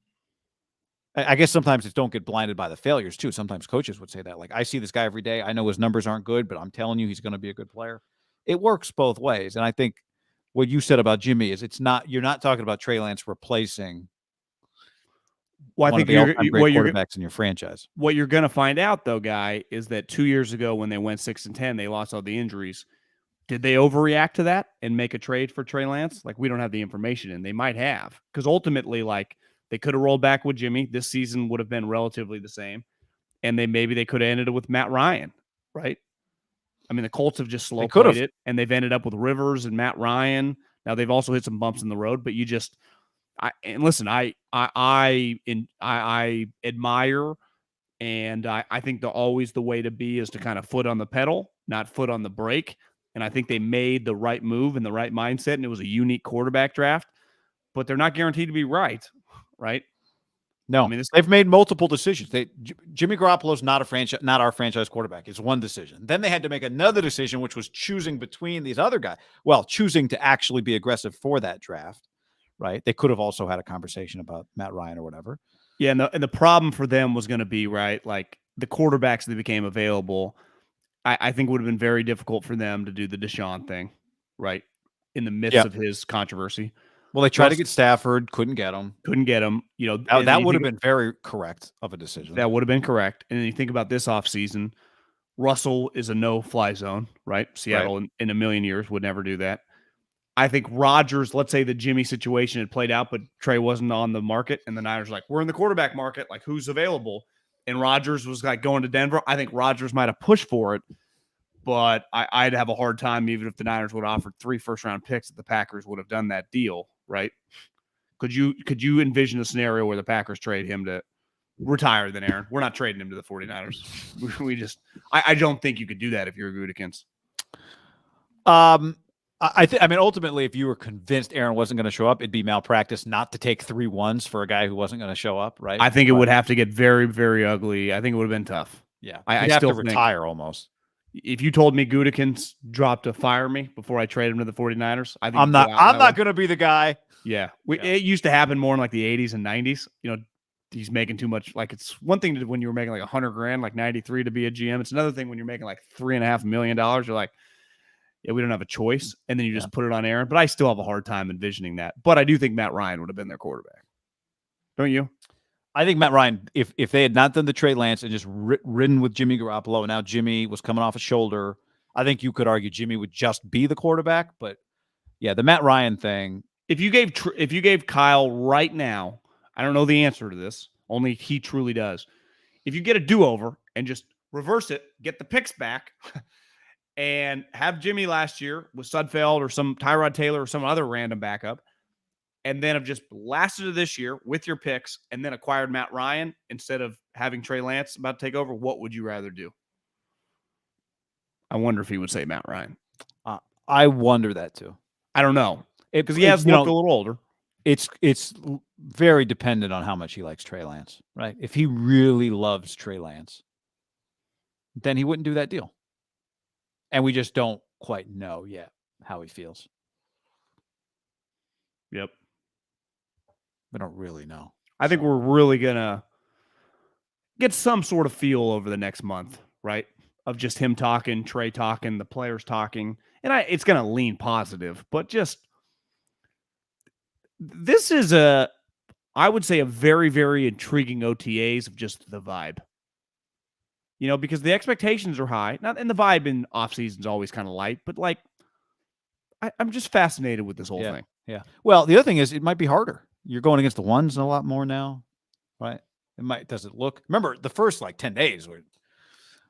I guess sometimes it's don't get blinded by the failures too. Sometimes coaches would say that. Like, I see this guy every day. I know his numbers aren't good, but I'm telling you, he's going to be a good player. It works both ways. And I think what you said about Jimmy is you're not talking about Trey Lance replacing one of the all-time great quarterbacks in your franchise. What you're going to find out, though, Guy, is that 2 years ago when they went 6-10, they lost all the injuries. Did they overreact to that and make a trade for Trey Lance? Like, we don't have the information, and they might have. Because ultimately, like, they could have rolled back with Jimmy. This season would have been relatively the same. And maybe they could have ended it with Matt Ryan, right? I mean, the Colts have just slow played it, and they've ended up with Rivers and Matt Ryan. Now, they've also hit some bumps in the road, but you just I admire, and I think always the way to be is to kind of foot on the pedal, not foot on the brake. And I think they made the right move and the right mindset, and it was a unique quarterback draft. But they're not guaranteed to be right? No, I mean, they've made multiple decisions. Jimmy Garoppolo's not our franchise quarterback. It's one decision. Then they had to make another decision, which was choosing between these other guys. Well, choosing to actually be aggressive for that draft, right? They could have also had a conversation about Matt Ryan or whatever. Yeah, and the problem for them was going to be, right, like the quarterbacks that became available, I think would have been very difficult for them to do the Deshaun thing, right, in the midst of his controversy. Well, they tried to get Stafford, couldn't get him. That would have been very correct of a decision. That would have been correct. And then you think about this offseason, Russell is a no-fly zone, right? Seattle in a million years would never do that. I think Rodgers, let's say the Jimmy situation had played out, but Trey wasn't on the market, and the Niners were like, we're in the quarterback market, like who's available? And Rodgers was like going to Denver. I think Rodgers might have pushed for it, but I'd have a hard time even if the Niners would have offered 3 first-round picks that the Packers would have done that deal, right? Could you envision a scenario where the Packers trade him to retire then, Aaron? We're not trading him to the 49ers. I don't think you could do that if you're Gutekunst. I mean, ultimately, if you were convinced Aaron wasn't going to show up, it'd be malpractice not to take 3 1s for a guy who wasn't going to show up, right? I think it would have to get very, very ugly. I think it would have been tough. Yeah, I still have to retire almost. If you told me Gutekunst dropped to fire me before I traded him to the 49ers, I think I'm not going to be the guy. Yeah. It used to happen more in like the 80s and 90s. He's making too much. Like, it's one thing when you were making like $100,000, like 93 to be a GM. It's another thing when you're making like $3.5 million. You're like, yeah, we don't have a choice. And then you just put it on Aaron. But I still have a hard time envisioning that. But I do think Matt Ryan would have been their quarterback. Don't you? I think Matt Ryan, if they had not done the Trey Lance and just ridden with Jimmy Garoppolo, and now Jimmy was coming off a shoulder, I think you could argue Jimmy would just be the quarterback. But yeah, the Matt Ryan thing. If you gave Kyle right now, I don't know the answer to this. Only he truly does. If you get a do-over and just reverse it, get the picks back, and have Jimmy last year with Sudfeld or some Tyrod Taylor or some other random backup, and then have just lasted to this year with your picks and then acquired Matt Ryan instead of having Trey Lance about to take over, what would you rather do? I wonder if he would say Matt Ryan. I wonder that too. I don't know. Because he has looked a little older. It's very dependent on how much he likes Trey Lance, right? If he really loves Trey Lance, then he wouldn't do that deal. And we just don't quite know yet how he feels. Yep. We don't really know. I think we're really going to get some sort of feel over the next month, right? Of just him talking, Trey talking, the players talking. And it's going to lean positive, but just this is I would say a very, very intriguing OTAs of just the vibe. Because the expectations are high. And the vibe in offseason is always kind of light, but like I'm just fascinated with this whole thing. Yeah. Well, the other thing is it might be harder. You're going against the ones a lot more now, right? Does it look? Remember the first 10 days where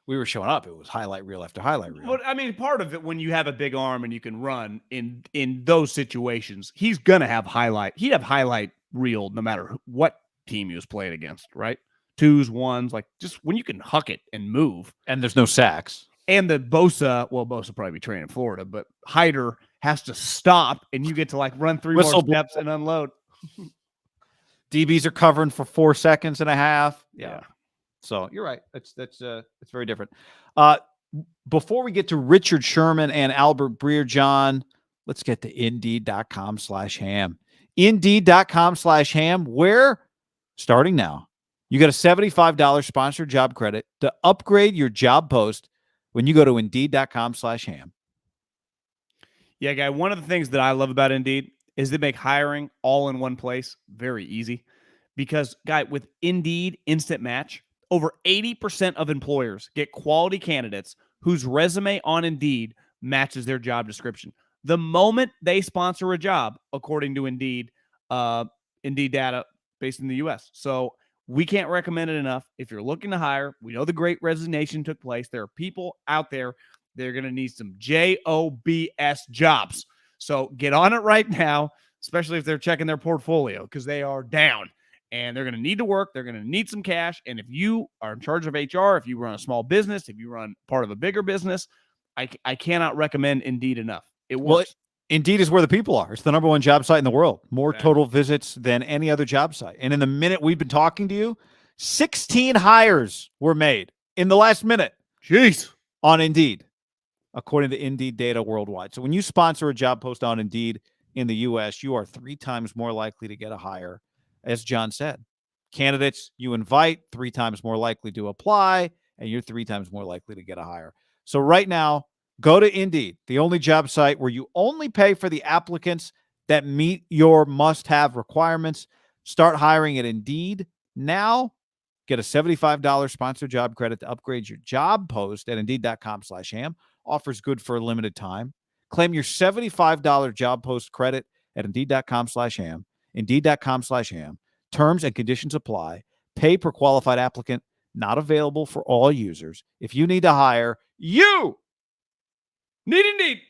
we were showing up, it was highlight reel after highlight reel. But I mean, part of it when you have a big arm and you can run in those situations, he's gonna have highlight. He'd have highlight reel no matter what team he was playing against, right? 2s, 1s, like just when you can huck it and move. And there's no sacks. And the Bosa probably be training in Florida, but Hyder has to stop, and you get to like run 3 more steps and unload. DBs are covering for 4 seconds and a half. Yeah. So you're right. It's very different. Before we get to Richard Sherman and Albert Breer, John, let's get to Indeed.com/ham. Indeed.com/ham, where starting now, you get a $75 sponsored job credit to upgrade your job post when you go to Indeed.com/ham. Yeah, guy. One of the things that I love about Indeed is they make hiring all in one place very easy. Because, guy, with Indeed Instant Match, over 80% of employers get quality candidates whose resume on Indeed matches their job description. The moment they sponsor a job, according to Indeed, Indeed data based in the U.S. So we can't recommend it enough. If you're looking to hire, we know the Great Resignation took place. There are people out there that are going to need some jobs jobs. So get on it right now, especially if they're checking their portfolio, because they are down. And they're going to need to work. They're going to need some cash. And if you are in charge of HR, if you run a small business, if you run part of a bigger business, I cannot recommend Indeed enough. It works. Well, Indeed is where the people are. It's the #1 job site in the world. More total visits than any other job site. And in the minute we've been talking to you, 16 hires were made in the last minute. Jeez. On Indeed, according to Indeed data worldwide. So when you sponsor a job post on Indeed in the U.S., you are 3 times more likely to get a hire. As John said, candidates you invite 3 times more likely to apply, and you're 3 times more likely to get a hire. So right now, go to Indeed, the only job site where you only pay for the applicants that meet your must-have requirements. Start hiring at Indeed now. Get a $75 sponsored job credit to upgrade your job post at Indeed.com/ham. Offers good for a limited time. Claim your $75 job post credit at Indeed.com/ham. Indeed.com/ham. Terms and conditions apply. Pay per qualified applicant. Not available for all users. If you need to hire, you need Indeed.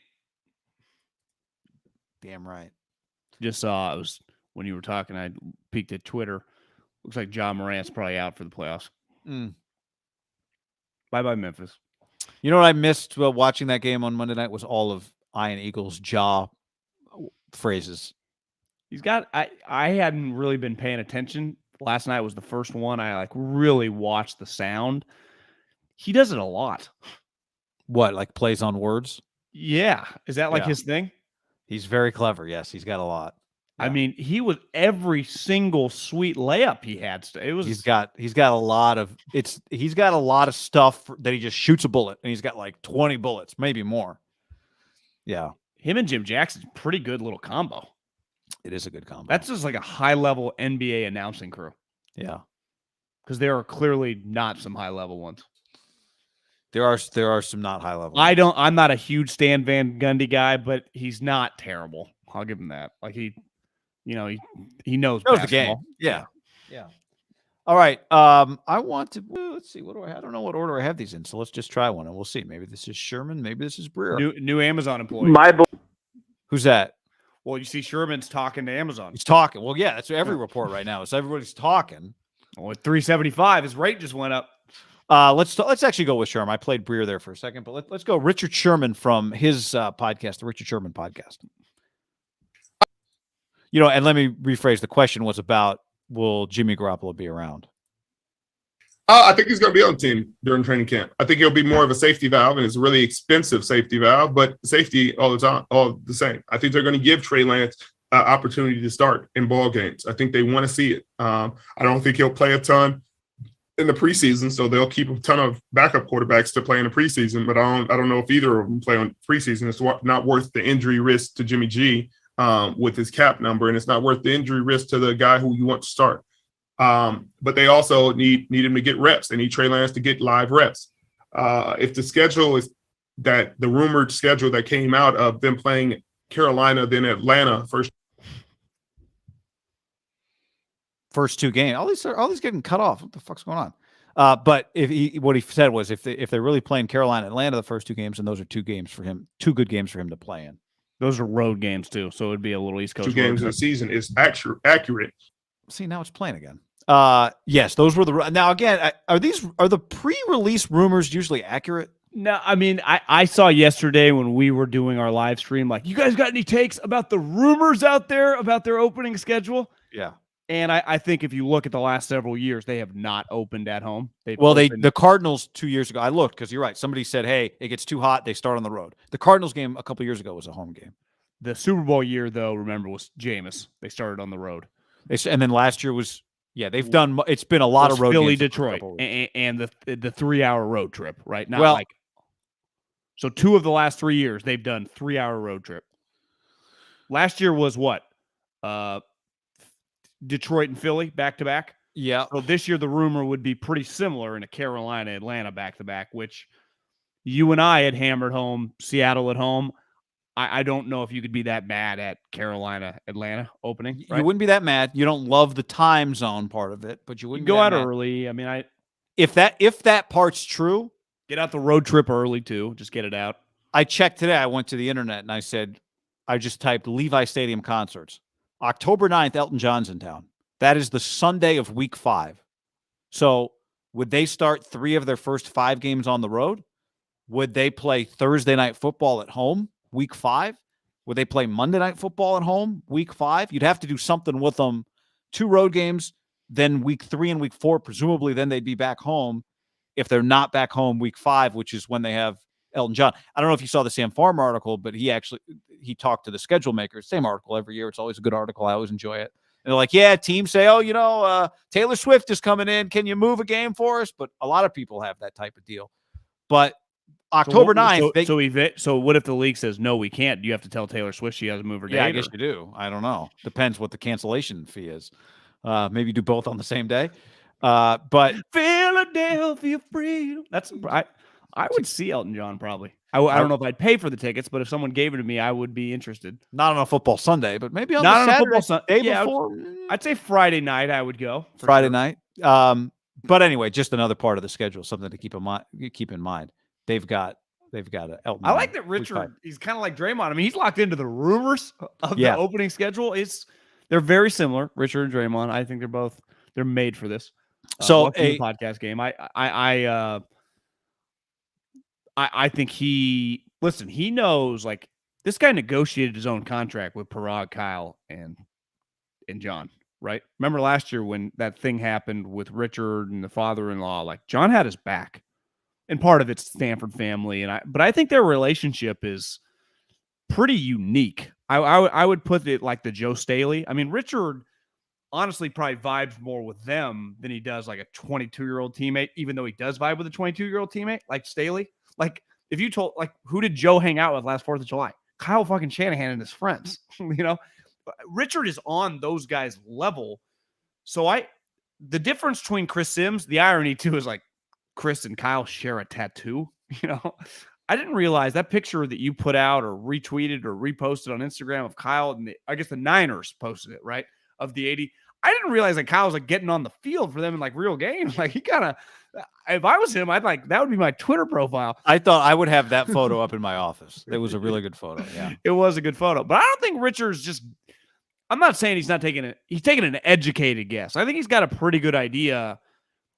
Damn right. Just saw it was when you were talking, I peeked at Twitter. Looks like John Morant's probably out for the playoffs. Bye-bye, Memphis. You know what I missed while watching that game on Monday night was all of Ian Eagles' jaw phrases. He's got I hadn't really been paying attention. Last night was the first one I really watched the sound. He does it a lot. What, like plays on words? Yeah. Is that his thing? He's very clever. Yes, he's got a lot. Yeah. I mean, he was every single sweet layup he had. It was he's got a lot of stuff that he just shoots a bullet, and he's got like 20 bullets, maybe more. Yeah. Him and Jim Jackson's pretty good little combo. It is a good combo. That's just like a high-level NBA announcing crew. Yeah. Because there are clearly not some high-level ones. There are some not high-level. I'm not a huge Stan Van Gundy guy, but he's not terrible. I'll give him that. Like he knows the game. Yeah. All right. I want to let's see. What do I don't know what order I have these in, so let's just try one and we'll see. Maybe this is Sherman, maybe this is Breer. New Amazon employee. Who's that? Well, you see Sherman's talking to Amazon. He's talking. Well, yeah, that's every report right now. So everybody's talking. Well, at 375, his rate just went up. Let's actually go with Sherman. I played Breer there for a second, but let's go Richard Sherman from his podcast, the Richard Sherman podcast. And let me rephrase. The question was about, will Jimmy Garoppolo be around? I think he's going to be on the team during training camp. I think he'll be more of a safety valve, and it's a really expensive safety valve, but safety all the time, all the same. I think they're going to give Trey Lance opportunity to start in ball games. I think they want to see it. I don't think he'll play a ton in the preseason, so they'll keep a ton of backup quarterbacks to play in the preseason, but I don't know if either of them play on preseason. It's not worth the injury risk to Jimmy G with his cap number, and it's not worth the injury risk to the guy who you want to start. But they also need him to get reps. They need Trey Lance to get live reps. If the schedule is the rumored schedule that came out of them playing Carolina, then Atlanta first 2 games, all these getting cut off. What the fuck's going on? But what he said was if they're really playing Carolina, Atlanta the first 2 games, and those are 2 games for him, 2 good games for him to play in. Those are road games too, so it'd be a little East Coast. 2 games in the season is accurate. See, now it's playing again. Yes, those were the. Now again, are the pre-release rumors usually accurate? No, I mean, I saw yesterday when we were doing our live stream, like, you guys got any takes about the rumors out there about their opening schedule? Yeah. And I think if you look at the last several years, they have not opened at home. The Cardinals 2 years ago, I looked because you're right. Somebody said, hey, it gets too hot. They start on the road. The Cardinals game a couple years ago was a home game. The Super Bowl year, though, remember, was Jameis. They started on the road. And then last year was, they've done, it's been a lot of road Philly, games Detroit, and the 3-hour road trip, right? Not so 2 of the last 3 years, they've done 3-hour road trip. Last year was what? Detroit and Philly back-to-back? Yeah. So this year, the rumor would be pretty similar in a Carolina, Atlanta back-to-back, which you and I had hammered home, Seattle at home. I don't know if you could be that mad at Carolina, Atlanta opening. Right? You wouldn't be that mad. You don't love the time zone part of it, but you wouldn't go out mad. early. I mean, if that part's true, get out the road trip early too. Just get it out. I checked today. I went to the internet and I just typed Levi Stadium concerts. October 9th, Elton John's in town. That is the Sunday of week 5. So would they start 3 of their first 5 games on the road? Would they play Thursday night football at home, week 5? Would they play Monday night football at home, week 5? You'd have to do something with them. 2 road games, then week 3 and week 4, presumably then they'd be back home if they're not back home week 5, which is when they have Elton John. I don't know if you saw the Sam Farmer article, but he talked to the schedule makers. Same article every year. It's always a good article. I always enjoy it. And they're like, yeah, teams say, Taylor Swift is coming in. Can you move a game for us? But a lot of people have that type of deal. But October 9th. So what if the league says, no, we can't? Do you have to tell Taylor Swift she has to move her date? Yeah, I guess you do. I don't know. Depends what the cancellation fee is. Maybe do both on the same day. But Philadelphia freedom. I would see Elton John probably. I don't know if I'd pay for the tickets, but if someone gave it to me, I would be interested. Not on a football Sunday, but maybe on Not the on Saturday, a football Sunday. day before. I'd say Friday night I would go. Friday night. But anyway, just another part of the schedule, something to keep in mind. They've got Elton. I like that Richard. He's kind of like Draymond. I mean, he's locked into the rumors of the opening schedule. They're very similar, Richard and Draymond. I think they're made for this. So a podcast game. I think he knows, like, this guy negotiated his own contract with Parag, Kyle, and John, right? Remember last year when that thing happened with Richard and the father-in-law, like, John had his back. And part of it's Stanford family. But I think their relationship is pretty unique. I would put it like the Joe Staley. I mean, Richard honestly probably vibes more with them than he does like a 22-year-old teammate, even though he does vibe with a 22-year-old teammate like Staley. Like, if you told, like, who did Joe hang out with last 4th of July? Kyle fucking Shanahan and his friends. Richard is on those guys' level. So the difference between Chris Sims, the irony too, is like Chris and Kyle share a tattoo. I didn't realize that picture that you put out or retweeted or reposted on Instagram of Kyle, and I guess the Niners posted it, right? Of the 80. I didn't realize that Kyle's like getting on the field for them in like real games. Like, he kind of, if I was him, I'd like, that would be my Twitter profile. I thought I would have that photo up in my office. It was a really good photo. Yeah, it was a good photo, but I don't think Richard's I'm not saying he's not taking it. He's taking an educated guess. I think he's got a pretty good idea.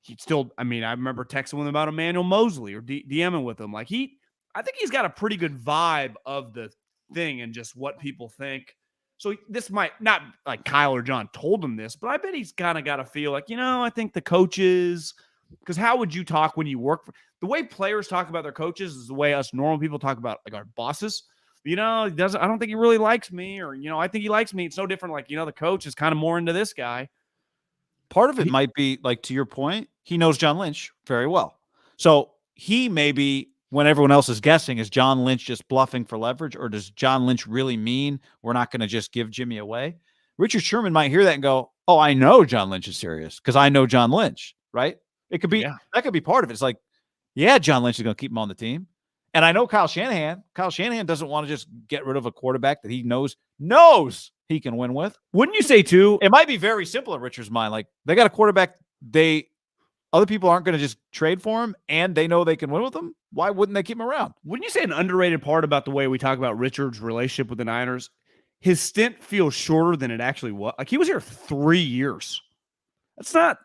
I remember texting with him about Emmanuel Mosley or DMing with him. Like, I think he's got a pretty good vibe of the thing and just what people think. So this might not, like, Kyle or John told him this, but I bet he's kind of got to feel like, I think the coaches, because how would you talk when you work the way players talk about their coaches is the way us normal people talk about, like, our bosses. I don't think he really likes me, or, I think he likes me. It's no different. Like, the coach is kind of more into this guy. Part of it might be, like, to your point, he knows John Lynch very well. So he maybe, when everyone else is guessing, is John Lynch just bluffing for leverage, or does John Lynch really mean we're not going to just give Jimmy away? Richard Sherman might hear that and go, oh, I know John Lynch is serious because I know John Lynch, right? It could be, that could be part of it. It's like, yeah, John Lynch is going to keep him on the team. And I know Kyle Shanahan. Kyle Shanahan doesn't want to just get rid of a quarterback that he knows he can win with. Wouldn't you say, too? It might be very simple in Richard's mind. Like, they got a quarterback other people aren't going to just trade for him, and they know they can win with him. Why wouldn't they keep him around? Wouldn't you say an underrated part about the way we talk about Richard's relationship with the Niners, his stint feels shorter than it actually was? Like, he was here 3 years. That's not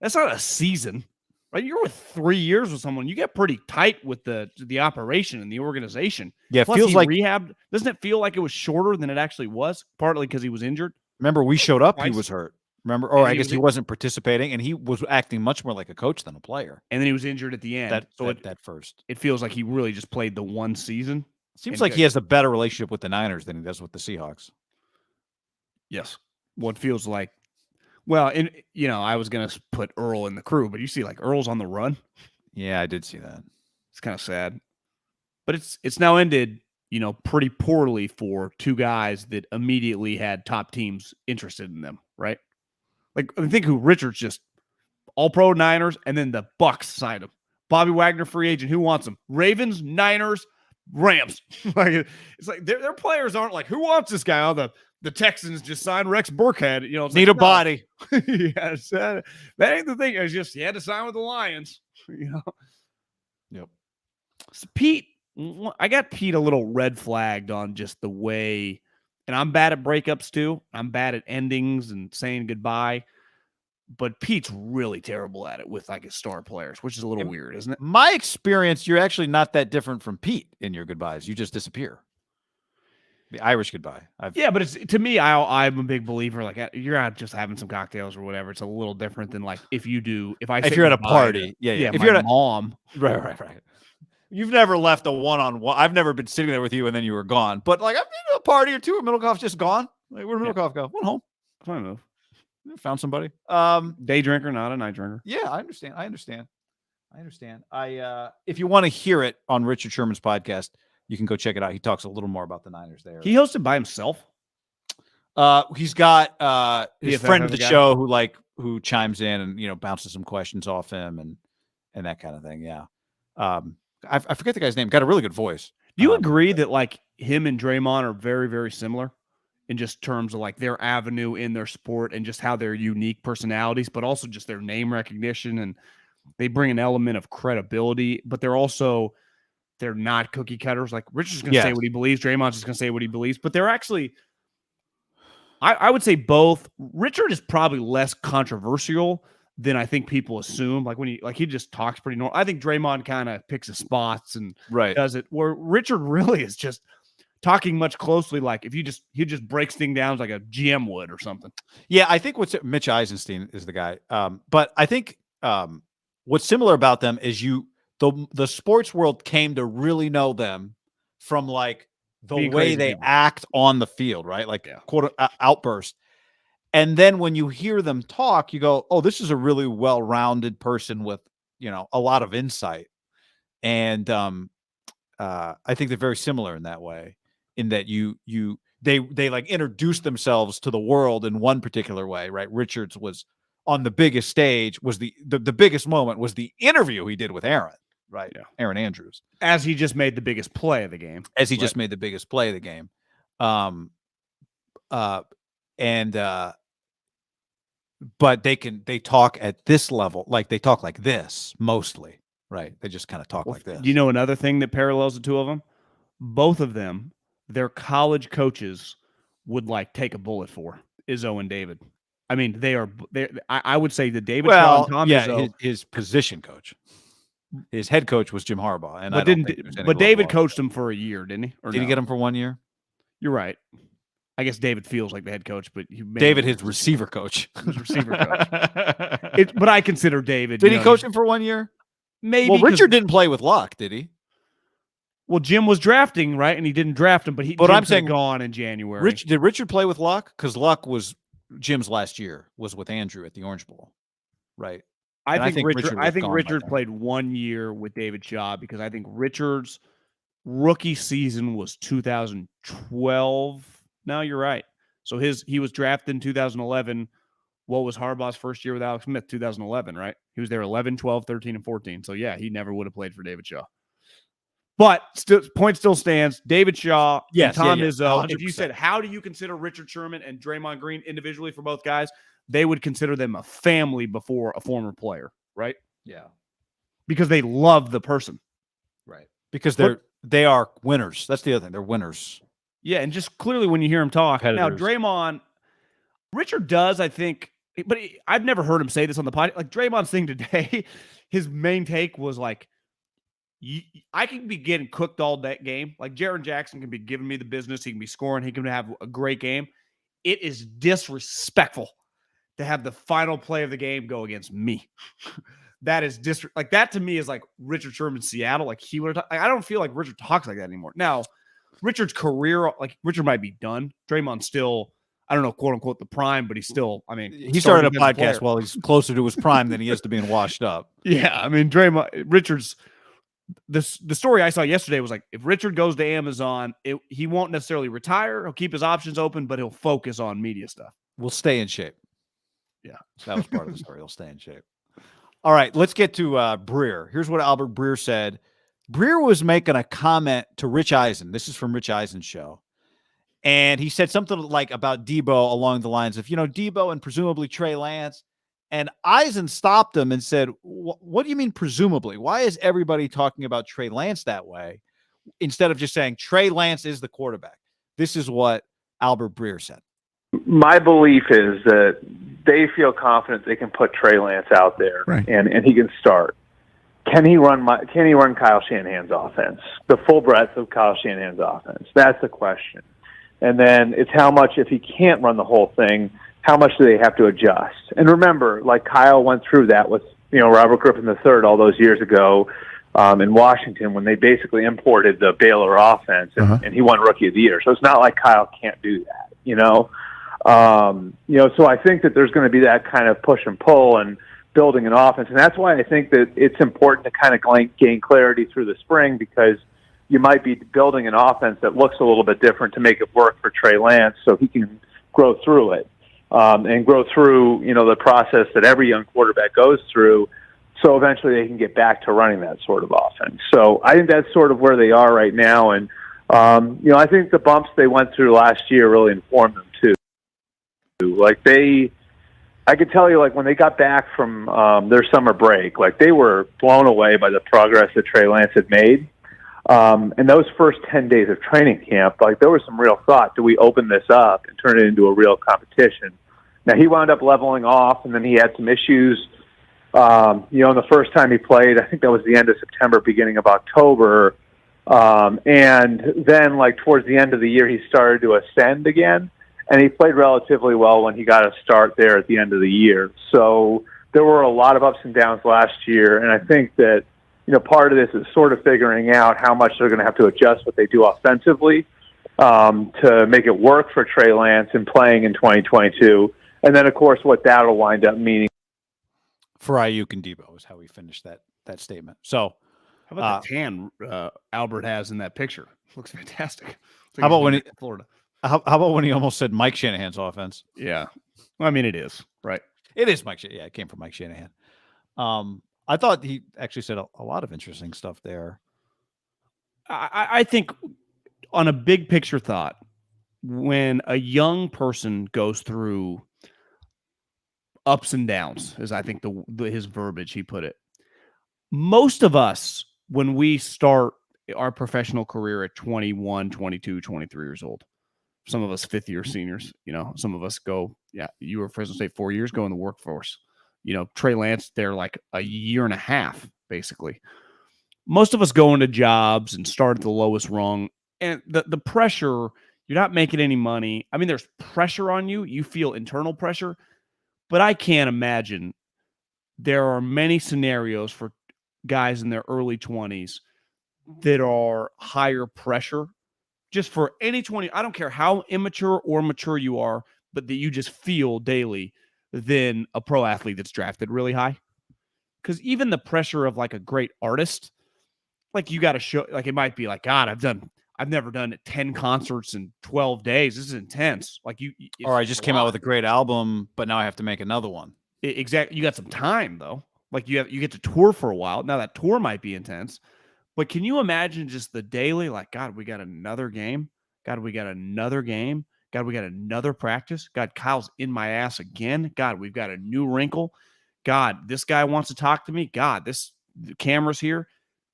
a season, right? You're with 3 years with someone. You get pretty tight with the operation and the organization. Yeah, it Plus, feels he like. rehabbed. Doesn't it feel like it was shorter than it actually was? Partly because he was injured. Remember, we showed up. He Twice. was hurt. Remember, or And I he guess was he in- wasn't participating, and he was acting much more like a coach than a player. And then he was injured at the end. That first. It feels like he really just played the one season. Seems And like he has a better relationship with the Niners than he does with the Seahawks. Yes. What feels like, well, and I was gonna put Earl in the crew, but you see, like Earl's on the run. Yeah, I did see that. It's kind of sad, but it's now ended, pretty poorly for two guys that immediately had top teams interested in them, right? Like, I think who Richards just all-pro Niners, and then the Bucks signed him. Bobby Wagner, free agent. Who wants him? Ravens, Niners, Rams. Like, it's like their players aren't like, who wants this guy? Oh, the Texans just signed Rex Burkhead. It's Need like, a body. Yes, that ain't the thing. It's just he had to sign with the Lions. Yep. So Pete, I got Pete a little red flagged on just the way, and I'm bad at breakups too. I'm bad at endings and saying goodbye. But Pete's really terrible at it with like his star players, which is a little weird, isn't it? My experience, you're actually not that different from Pete in your goodbyes. You just disappear. The Irish goodbye. Yeah, but it's to me, I'm a big believer. Like, you're not just having some cocktails or whatever. It's a little different than like if you're at a party. Yeah. If you're at mom, right. You've never left a one-on-one. I've never been sitting there with you and then you were gone. But like I've been to a party or two, and Middlekauff's just gone. Like, where'd Middlekauff go? Went home. fine move. Found somebody. Day drinker, not a night drinker. Yeah, I understand. If you want to hear it on Richard Sherman's podcast, you can go check it out. He talks a little more about the Niners there. He hosted by himself. He's got his BFF friend of the guy? show who chimes in and bounces some questions off him and that kind of thing. Yeah. I forget the guy's name. Got a really good voice. Do you agree that like him and Draymond are very, very similar in just terms of like their avenue in their sport and just how they're unique personalities, but also just their name recognition, and they bring an element of credibility, but they're not cookie cutters. Like Richard's going to say what he believes. Draymond's just going to say what he believes, but they're actually, I would say both. Richard is probably less controversial than I think people assume. Like he just talks pretty normal. I think Draymond kind of picks his spots and does it, where Richard really is just talking much closely. Like he just breaks things down like a GM would or something. Yeah. I think Mitch Eisenstein is the guy. But I think what's similar about them is the sports world came to really know them from like the Being way crazy they people. act on the field, right? Like quote outburst. And then when you hear them talk, you go, "Oh, this is a really well-rounded person with, a lot of insight." And I think they're very similar in that way, in that they like introduce themselves to the world in one particular way, right? Richards was on the biggest stage, was the biggest moment was the interview he did with Aaron, right? Yeah. Aaron Andrews. As he just made the biggest play of the game. Just made the biggest play of the game. But they talk at this level, like they talk like this mostly, right? They just kind of talk like this. You know, another thing that parallels the two of them, both of them, their college coaches would like take a bullet for Izzo and David. I mean, I would say the David Shaw and Tom Izzo, his position coach, his head coach was Jim Harbaugh, and but David coached him for a year, didn't he? Or did he get him for 1 year? You're right. I guess David feels like the head coach, but his receiver coach. His receiver coach. But I consider David. Did he coach him for 1 year? Maybe. Well, Richard didn't play with Luck, did he? Well, Jim was drafting, right? And he didn't draft him, but I'm saying gone in January. Did Richard play with Luck? Because Luck was Jim's last year was with Andrew at the Orange Bowl, right? I think Richard played 1 year with David Shaw, because I think Richard's rookie season was 2012. No, you're right. So he was drafted in 2011. What was Harbaugh's first year with Alex Smith? 2011, right? He was there 11, 12, 13, and 14. So yeah, he never would have played for David Shaw. But point still stands. David Shaw, and Tom Izzo. 100%. If you said, how do you consider Richard Sherman and Draymond Green individually for both guys, they would consider them a family before a former player, right? Yeah. Because they love the person. Right. Because they are winners. That's the other thing. They're winners. Yeah, and just clearly when you hear him talk. Now, Draymond, Richard does, I think, but I've never heard him say this on the podcast. Like Draymond's thing today, his main take was like, I can be getting cooked all that game. Like Jaren Jackson can be giving me the business. He can be scoring. He can have a great game. It is disrespectful to have the final play of the game go against me. That is like that to me is like Richard Sherman, Seattle. Like he would. I don't feel like Richard talks like that anymore. Now, Richard's career, like Richard might be done. Draymond's still, I don't know, quote unquote, the prime, but he's still. I mean, he started a podcast while he's closer to his prime than he is to being washed up. Yeah, I mean, Richard's. The story I saw yesterday was like, if Richard goes to Amazon, he won't necessarily retire. He'll keep his options open, but he'll focus on media stuff. We'll stay in shape. Yeah, that was part of the story. He'll stay in shape. All right, let's get to Breer. Here's what Albert Breer said. Breer was making a comment to Rich Eisen. This is from Rich Eisen's show. And he said something like about Debo along the lines of, Debo and presumably Trey Lance. And Eisen stopped him and said, what do you mean presumably? Why is everybody talking about Trey Lance that way instead of just saying Trey Lance is the quarterback? This is what Albert Breer said. My belief is that they feel confident they can put Trey Lance out there, right, and he can start. Can he run Kyle Shanahan's offense? The full breadth of Kyle Shanahan's offense. That's the question. And then it's how much, if he can't run the whole thing, how much do they have to adjust? And remember, like Kyle went through that with, Robert Griffin III all those years ago in Washington when they basically imported the Baylor offense and he won Rookie of the Year. So it's not like Kyle can't do that, So I think that there's going to be that kind of push and pull and building an offense. And that's why I think that it's important to kind of gain clarity through the spring, because you might be building an offense that looks a little bit different to make it work for Trey Lance so he can grow through it. And grow through, the process that every young quarterback goes through, so eventually they can get back to running that sort of offense. So I think that's sort of where they are right now. And, I think the bumps they went through last year really informed them too. Like I could tell you, like when they got back from their summer break, like they were blown away by the progress that Trey Lance had made. And those first 10 days of training camp, like there was some real thought, do we open this up and turn it into a real competition? Now he wound up leveling off, and then he had some issues. The first time he played, I think that was the end of September, beginning of October. And then like towards the end of the year, he started to ascend again, and he played relatively well when he got a start there at the end of the year. So there were a lot of ups and downs last year, and I think that, part of this is sort of figuring out how much they're going to have to adjust what they do offensively to make it work for Trey Lance and playing in 2022. And then, of course, what that'll wind up meaning for Ayuk and Debo is how we finished that statement. So how about the tan Albert has in that picture? Looks fantastic. Like how about when Florida? How about when he almost said Mike Shanahan's offense? Yeah. Well, I mean, it is, right? It is Mike Shanahan. Yeah, it came from Mike Shanahan. I thought he actually said a lot of interesting stuff there. I think on a big picture thought, when a young person goes through ups and downs, is I think his verbiage, he put it. Most of us, when we start our professional career at 21, 22, 23 years old, some of us fifth-year seniors, some of us go, you were Fresno State 4 years ago in the workforce. Trey Lance, they're like a year and a half, basically. Most of us go into jobs and start at the lowest rung. And the pressure, you're not making any money. I mean, there's pressure on you. You feel internal pressure. But I can't imagine there are many scenarios for guys in their early 20s that are higher pressure. Just for any 20, I don't care how immature or mature you are, but that you just feel daily than a pro athlete that's drafted really high. Because even the pressure of like a great artist, like you got to show, like it might be like, God, I've never done 10 concerts in 12 days. This is intense. Like or I just came out with a great album, but now I have to make another one. Exactly. You got some time though. Like you get to tour for a while. Now that tour might be intense, but can you imagine just the daily, like, God, we got another game. God, we got another game. God, we got another practice. God, Kyle's in my ass again. God, we've got a new wrinkle. God, this guy wants to talk to me. God, the camera's here.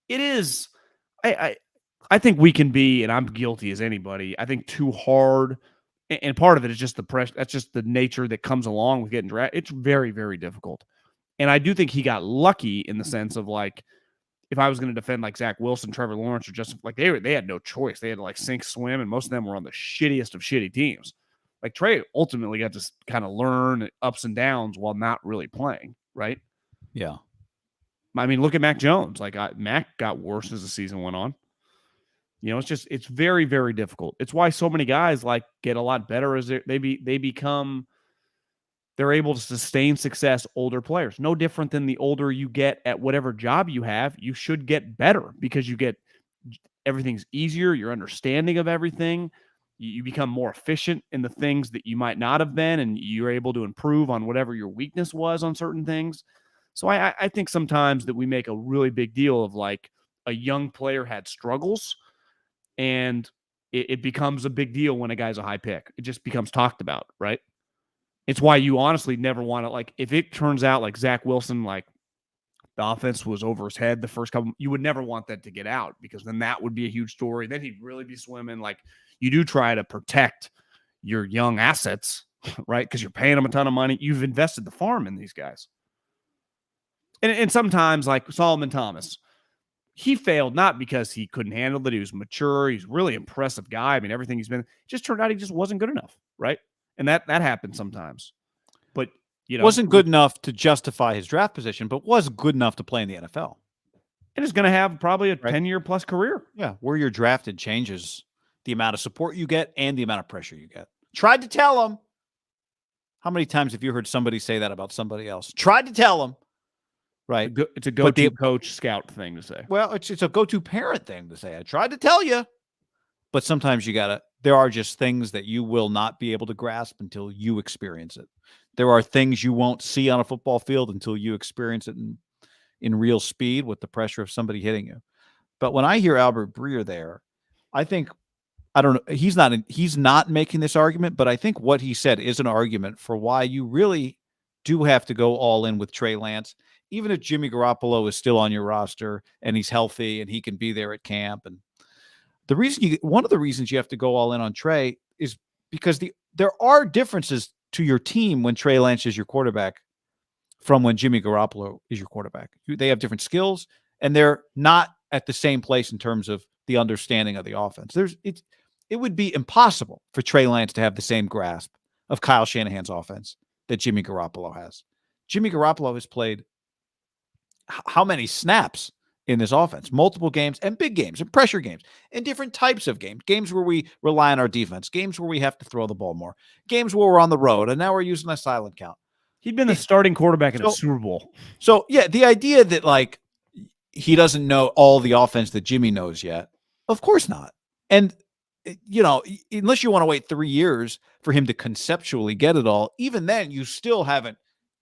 It is. I think we can be, and I'm guilty as anybody, I think too hard And part of it is just the pressure. That's just the nature that comes along with getting drafted. It's very, very difficult. And I do think he got lucky in the sense of like, if I was going to defend like Zach Wilson, Trevor Lawrence, or just like they had no choice. They had to like sink, swim, and most of them were on the shittiest of shitty teams. Like Trey ultimately got to kind of learn ups and downs while not really playing, right? Yeah. I mean, look at Mac Jones. Like Mac got worse as the season went on. You know, it's very, very difficult. It's why so many guys like get a lot better as they're able to sustain success. Older players, no different than the older you get at whatever job you have, you should get better because everything's easier. Your understanding of everything, you become more efficient in the things that you might not have been, and you're able to improve on whatever your weakness was on certain things. So I think sometimes that we make a really big deal of like a young player had struggles, and it becomes a big deal when a guy's a high pick. It just becomes talked about, right? It's why you honestly never want to, like, if it turns out like Zach Wilson, like the offense was over his head the first couple, you would never want that to get out because then that would be a huge story. Then he'd really be swimming. Like you do try to protect your young assets, right? Because you're paying them a ton of money. You've invested the farm in these guys. And sometimes like Solomon Thomas, he failed not because he couldn't handle it. He was mature. He's a really impressive guy. I mean, everything he's been, it just turned out he just wasn't good enough, right? And that happens sometimes. But, you know, Wasn't good enough to justify his draft position, but was good enough to play in the NFL. And is going to have probably a 10-year plus career. Yeah, where you're drafted changes the amount of support you get and the amount of pressure you get. Tried to tell him. How many times have you heard somebody say that about somebody else? Tried to tell him. Right. It's a go-to coach scout thing to say. Well, it's a go-to parent thing to say. I tried to tell you. But sometimes there are just things that you will not be able to grasp until you experience it. There are things you won't see on a football field until you experience it in real speed with the pressure of somebody hitting you. But when I hear Albert Breer there, I think, I don't know, he's not making this argument, but I think what he said is an argument for why you really do have to go all in with Trey Lance. Even if Jimmy Garoppolo is still on your roster and he's healthy and he can be there at camp. And one of the reasons you have to go all in on Trey is because there are differences to your team when Trey Lance is your quarterback from when Jimmy Garoppolo is your quarterback. They have different skills and they're not at the same place in terms of the understanding of the offense. It would be impossible for Trey Lance to have the same grasp of Kyle Shanahan's offense that Jimmy Garoppolo has. Jimmy Garoppolo has played how many snaps in this offense? Multiple games and big games and pressure games and different types of games where we rely on our defense, games where we have to throw the ball more, games where we're on the road, and now we're using a silent count. He'd been the starting quarterback in a Super Bowl. So, yeah, the idea that, like, he doesn't know all the offense that Jimmy knows yet, of course not. And, you know, unless you want to wait 3 years for him to conceptually get it all, even then you still haven't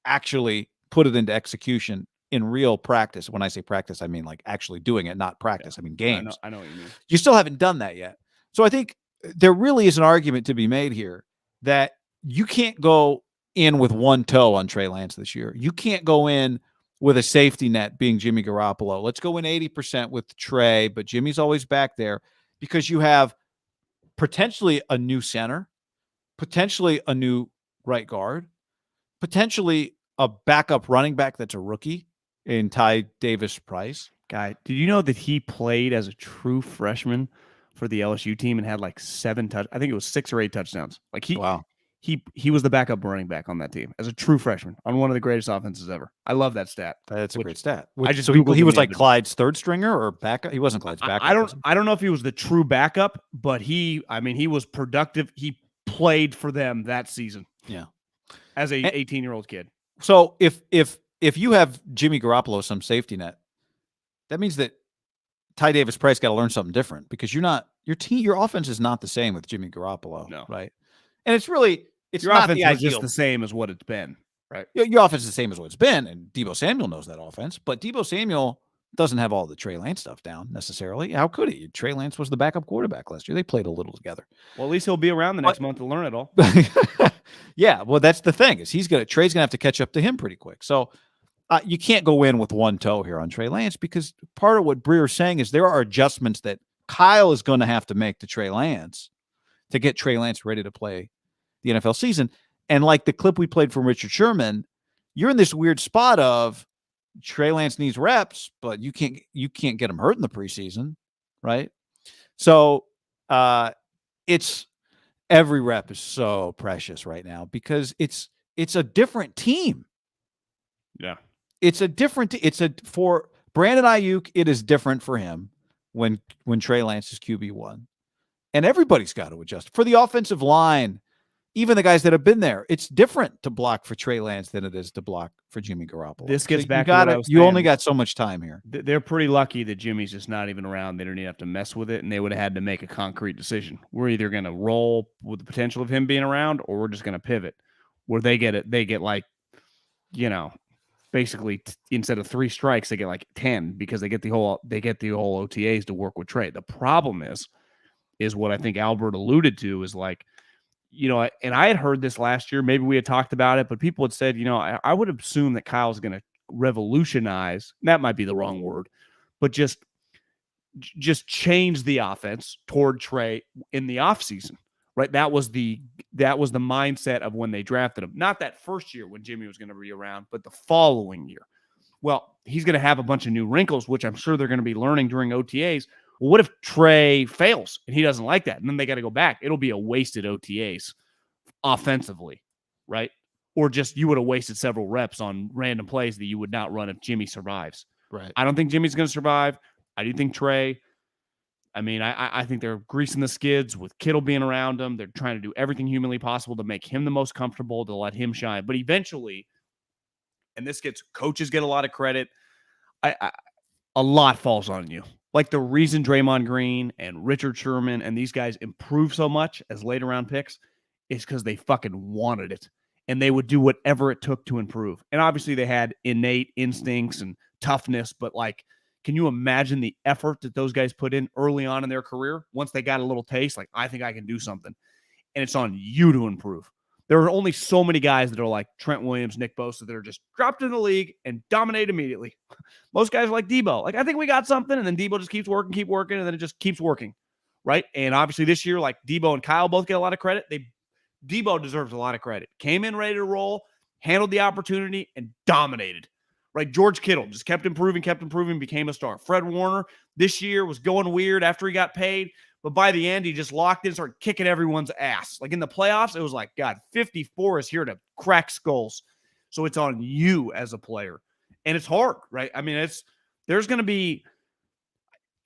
actually put it into execution in real practice. When I say practice, I mean like actually doing it, not practice. Yeah. I mean games. I know what you mean. You still haven't done that yet. So I think there really is an argument to be made here that you can't go in with one toe on Trey Lance this year. You can't go in with a safety net being Jimmy Garoppolo. Let's go in 80% with Trey, but Jimmy's always back there because you have potentially a new center, potentially a new right guard, potentially a backup running back that's a rookie in Ty Davis-Price. Guy, did you know that he played as a true freshman for the LSU team and had like 7 I think it was 6 or 8 touchdowns. Like he was the backup running back on that team as a true freshman on one of the greatest offenses ever. I love that stat. That's a great stat. He was like Clyde's third stringer or backup. He wasn't Clyde's backup. I don't know if he was the true backup, but he was productive. He played for them that season. Yeah, as a 18-year-old kid. So if you have Jimmy Garoppolo some safety net, that means that Ty Davis-Price got to learn something different because your offense is not the same with Jimmy Garoppolo, no. Right? And it's your not offense the is just the same as what it's been, right? Your offense is the same as what it's been, and Deebo Samuel knows that offense, but Deebo Samuel doesn't have all the Trey Lance stuff down necessarily. How could he? Trey Lance was the backup quarterback last year. They played a little together. Well, at least he'll be around the next month to learn it all. Yeah, well, that's the thing is Trey's gonna have to catch up to him pretty quick. So you can't go in with one toe here on Trey Lance because part of what Breer is saying is there are adjustments that Kyle is going to have to make to Trey Lance to get Trey Lance ready to play the NFL season. And like the clip we played from Richard Sherman, you're in this weird spot of Trey Lance needs reps, but you can't get him hurt in the preseason, right? So it's every rep is so precious right now because it's a different team. Yeah. For Brandon Ayuk, it is different for him when Trey Lance is QB1. And everybody's got to adjust. For the offensive line, even the guys that have been there, it's different to block for Trey Lance than it is to block for Jimmy Garoppolo. This gets back to what I was you saying. only got so much time here. They're pretty lucky that Jimmy's just not even around. They don't even have to mess with it, and they would have had to make a concrete decision. We're either going to roll with the potential of him being around, or we're just going to pivot. Where they get like, basically instead of 3 strikes, they get like 10 because they get the whole OTAs to work with Trey. The problem is what I think Albert alluded to is like, and I had heard this last year. Maybe we had talked about it, but people had said, I would assume that Kyle's going to revolutionize. That might be the wrong word, but just change the offense toward Trey in the offseason, right? That was the mindset of when they drafted him. Not that first year when Jimmy was going to be around, but the following year. Well, he's going to have a bunch of new wrinkles, which I'm sure they're going to be learning during OTAs. Well, what if Trey fails and he doesn't like that? And then they got to go back. It'll be a wasted OTAs offensively, right? Or just you would have wasted several reps on random plays that you would not run if Jimmy survives. Right. I don't think Jimmy's going to survive. I do think Trey, I think they're greasing the skids with Kittle being around him. They're trying to do everything humanly possible to make him the most comfortable, to let him shine. But eventually, and coaches get a lot of credit, a lot falls on you. Like the reason Draymond Green and Richard Sherman and these guys improve so much as later round picks is because they fucking wanted it. And they would do whatever it took to improve. And obviously they had innate instincts and toughness, but like, can you imagine the effort that those guys put in early on in their career? Once they got a little taste, like, I think I can do something. And it's on you to improve. There are only so many guys that are like Trent Williams, Nick Bosa, that are just dropped in the league and dominate immediately. Most guys are like Debo. Like, I think we got something, and then Debo just keeps working, and then it just keeps working, right? And obviously this year, like Debo and Kyle both get a lot of credit. Debo deserves a lot of credit. Came in ready to roll, handled the opportunity, and dominated. Right? George Kittle just kept improving, became a star. Fred Warner this year was going weird after he got paid. But by the end, he just locked in, started kicking everyone's ass. Like in the playoffs, it was like, God, 54 is here to crack skulls. So it's on you as a player. And it's hard, right? I mean, there's going to be,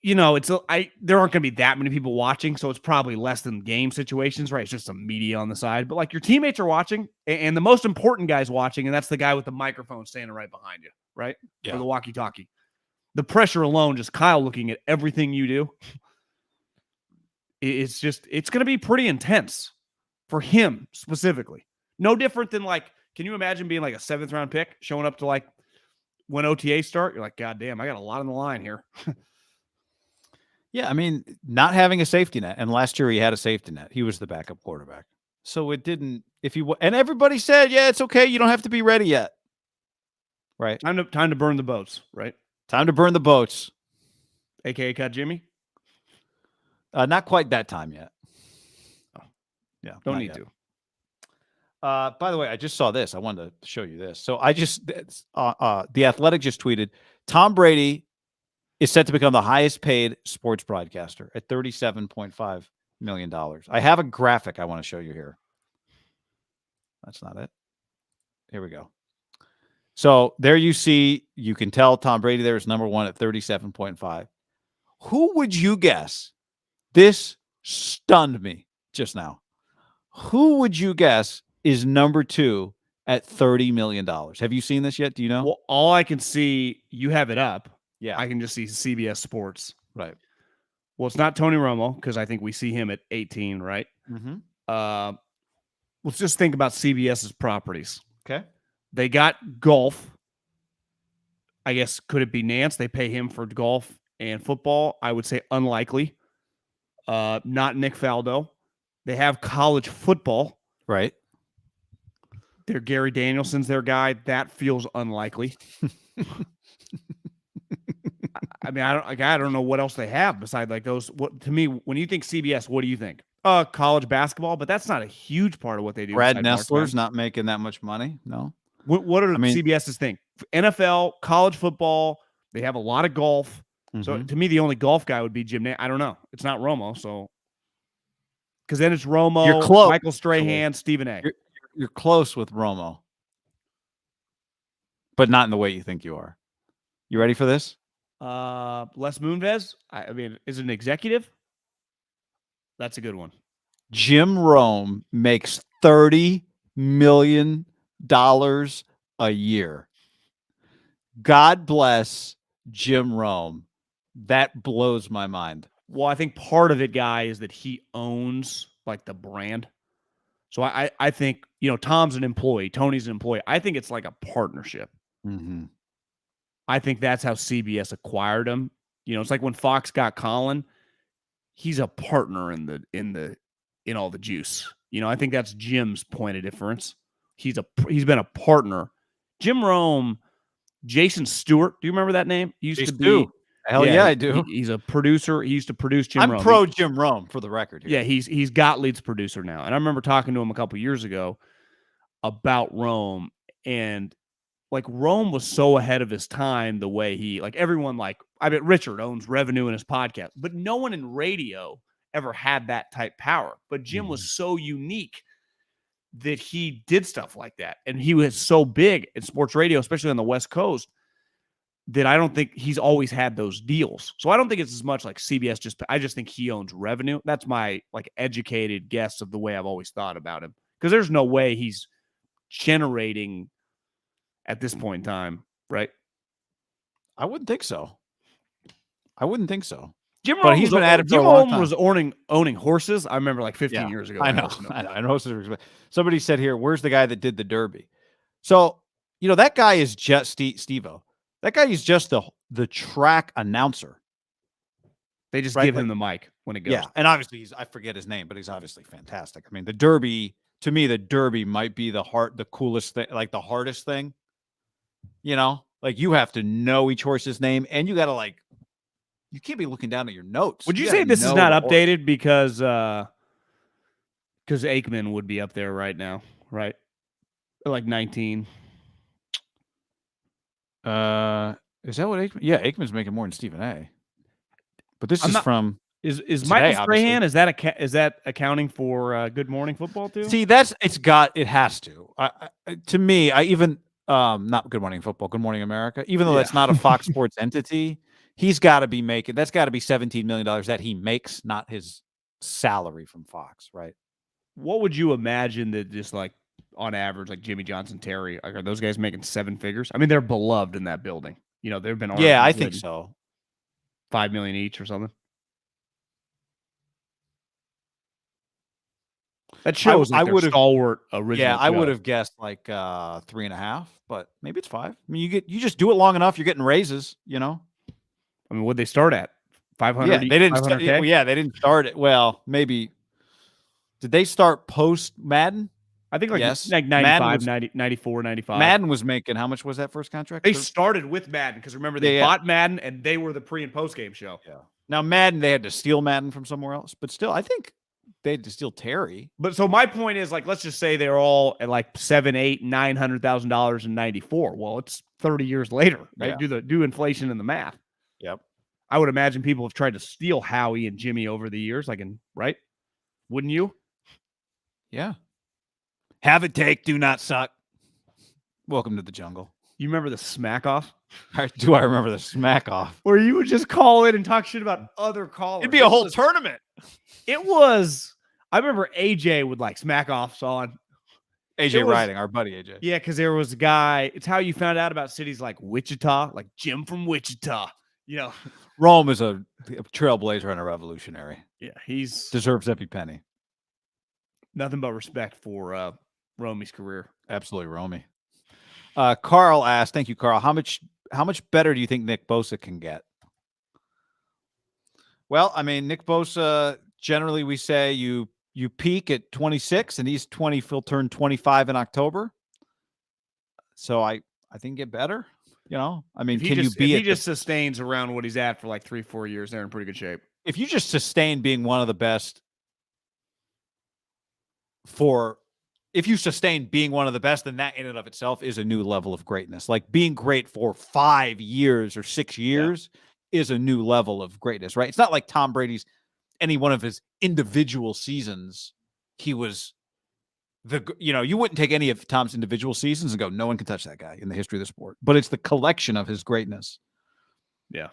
there aren't going to be that many people watching. So it's probably less than game situations, right? It's just some media on the side. But like your teammates are watching, and the most important guy's watching, and that's the guy with the microphone standing right behind you, right? Yeah. Or the walkie-talkie. The pressure alone, just Kyle looking at everything you do, it's going to be pretty intense for him specifically. No different than like, can you imagine being like a 7th round pick showing up to like when OTAs start? You're like, God damn, I got a lot on the line here. Yeah, I mean, not having a safety net, and last year he had a safety net. He was the backup quarterback. So it didn't, and everybody said, yeah, it's okay. You don't have to be ready yet. Right. Time to burn the boats, right? Time to burn the boats. AKA cut Jimmy? Not quite that time yet. Oh. Yeah. Don't need to. By the way, I just saw this. I wanted to show you this. So The Athletic just tweeted, Tom Brady is set to become the highest paid sports broadcaster at $37.5 million. I have a graphic I want to show you here. That's not it. Here we go. So there you can tell Tom Brady there is number 1 at 37.5. Who would you guess? This stunned me just now. Who would you guess is number 2 at $30 million? Have you seen this yet? Do you know? Well, all I can see, you have it up. Yeah. I can just see CBS Sports. Right. Well, it's not Tony Romo because I think we see him at 18, right? Mm-hmm. Let's just think about CBS's properties. Okay. They got golf. I guess, could it be Nance? They pay him for golf and football. I would say unlikely. Not Nick Faldo. They have college football. Right. They're Gary Danielson's their guy. That feels unlikely. I mean, I don't know what else they have besides like those. What to me, when you think CBS, what do you think? College basketball, but that's not a huge part of what they do. Brad besides March Nessler's Madness. not making that much money. No. What are I mean- CBS's thing? NFL, college football. They have a lot of golf. So Mhm. to me, the only golf guy would be Jim. I don't know. It's not Romo. So because then it's Romo, You're close, Michael Strahan, Stephen A. You're close with Romo, but not in the way you think you are. You ready for this? Les Moonves. I mean, is it an executive? That's a good one. Jim Rome makes $30 million a year. God bless Jim Rome. That blows my mind. Well, I think part of it, guy, is that he owns like the brand. So I think, Tom's an employee, Tony's an employee. I think it's like a partnership. Mm-hmm. I think that's how CBS acquired him. It's like when Fox got Colin, he's a partner in all the juice. I think that's Jim's point of difference. He's been a partner. Jim Rome, Jason Stewart. Do you remember that name? He used to be. Hell yeah, I do. He's a producer. He used to produce Jim Rome. I'm pro Jim Rome for the record here. Yeah, he's Gottlieb's producer now. And I remember talking to him a couple years ago about Rome, and like Rome was so ahead of his time the way he, like everyone, like I bet Richard owns revenue in his podcast, but no one in radio ever had that type power. But Jim was so unique that he did stuff like that. And he was so big in sports radio, especially on the West Coast, that I don't think he's always had those deals. So I don't think it's as much like CBS. I just think he owns revenue. That's my like educated guess of the way I've always thought about him. Because there's no way he's generating at this point in time, right? I wouldn't think so. Jim But Rome he's was, been at it for Jim a long Rome time. was owning horses. I remember like 15 years ago. I know. I know. Somebody said here, where's the guy that did the Derby? So, that guy is just Steve-O. That guy is just the track announcer. They just Right, give like- him the mic when it goes. Yeah. And obviously I forget his name, but he's obviously fantastic. I mean, the Derby, to me, the Derby might be the coolest thing, like the hardest thing. Like you have to know each horse's name, and you got to you can't be looking down at your notes. Would you gotta say this is know not the horse. updated because Aikman would be up there right now, right? Like 19. Is that what Aikman? Yeah, Aikman's making more than Stephen A. But this I'm is not- from Is today, Michael obviously. Strahan? Is that accounting for Good Morning Football too? See, it has to. To me, I even not Good Morning Football, Good Morning America. Even though Yeah. that's not a Fox Sports entity, he's got to be making. That's got to be $17 million that he makes, not his salary from Fox, right? What would you imagine that just like on average, like Jimmy Johnson, Terry, like are those guys making 7 figures? I mean, they're beloved in that building. They've been Yeah, I articles think written, so. $5 million each or something. That shows I like their would've- stalwart original. Yeah, I show. would have guessed like 3.5, but maybe it's 5. I mean, you just do it long enough, you're getting raises. I mean, what'd they start at? 500. Yeah, they didn't. 500K? Yeah, they didn't start it. Well, maybe. Did they start post Madden? I think like Yes. 95, Madden was- 90, 94, 95. Madden was making how much was that first contract? They started with Madden because remember they Yeah. bought Madden and they were the pre and post game show. Yeah. Now Madden, they had to steal Madden from somewhere else, but still, I think they had to steal Terry. But so my point is like, let's just say they're all at like $700,000, $800,000, $900,000 in 94. Well, it's 30 years later, right? Yeah. Do inflation in the math. Yep. I would imagine people have tried to steal Howie and Jimmy over the years, right? Wouldn't you? Yeah. Have it take, do not suck. Welcome to the jungle. You remember the smack off Do I remember the smack off? where you would just call in and talk shit about other callers? It'd be a whole was, tournament. It was. I remember AJ would like smack offs on. AJ It was- Riding, our buddy AJ. Yeah, because there was a guy. It's how you found out about cities like Wichita, like Jim from Wichita. Rome is a trailblazer and a revolutionary. Yeah, he's Deserves every penny. nothing but respect for Romy's career. Absolutely, Romy. Carl asked, thank you, Carl. How much better do you think Nick Bosa can get? Well, I mean, Nick Bosa, generally we say you peak at 26, and he's 20. He'll turn 25 in October. So I think get better. You know, I mean, If can you be? If he just sustains around what he's at for like 3-4 years, they're in pretty good shape. If you just sustain being one of the best if you sustain being one of the best, then that in and of itself is a new level of greatness. Like being great for 5 years or 6 years is a new level of greatness, right? It's not like Tom Brady's any one of his individual seasons. He was you wouldn't take any of Tom's individual seasons and go, no one can touch that guy in the history of the sport. But it's the collection of his greatness. Yeah.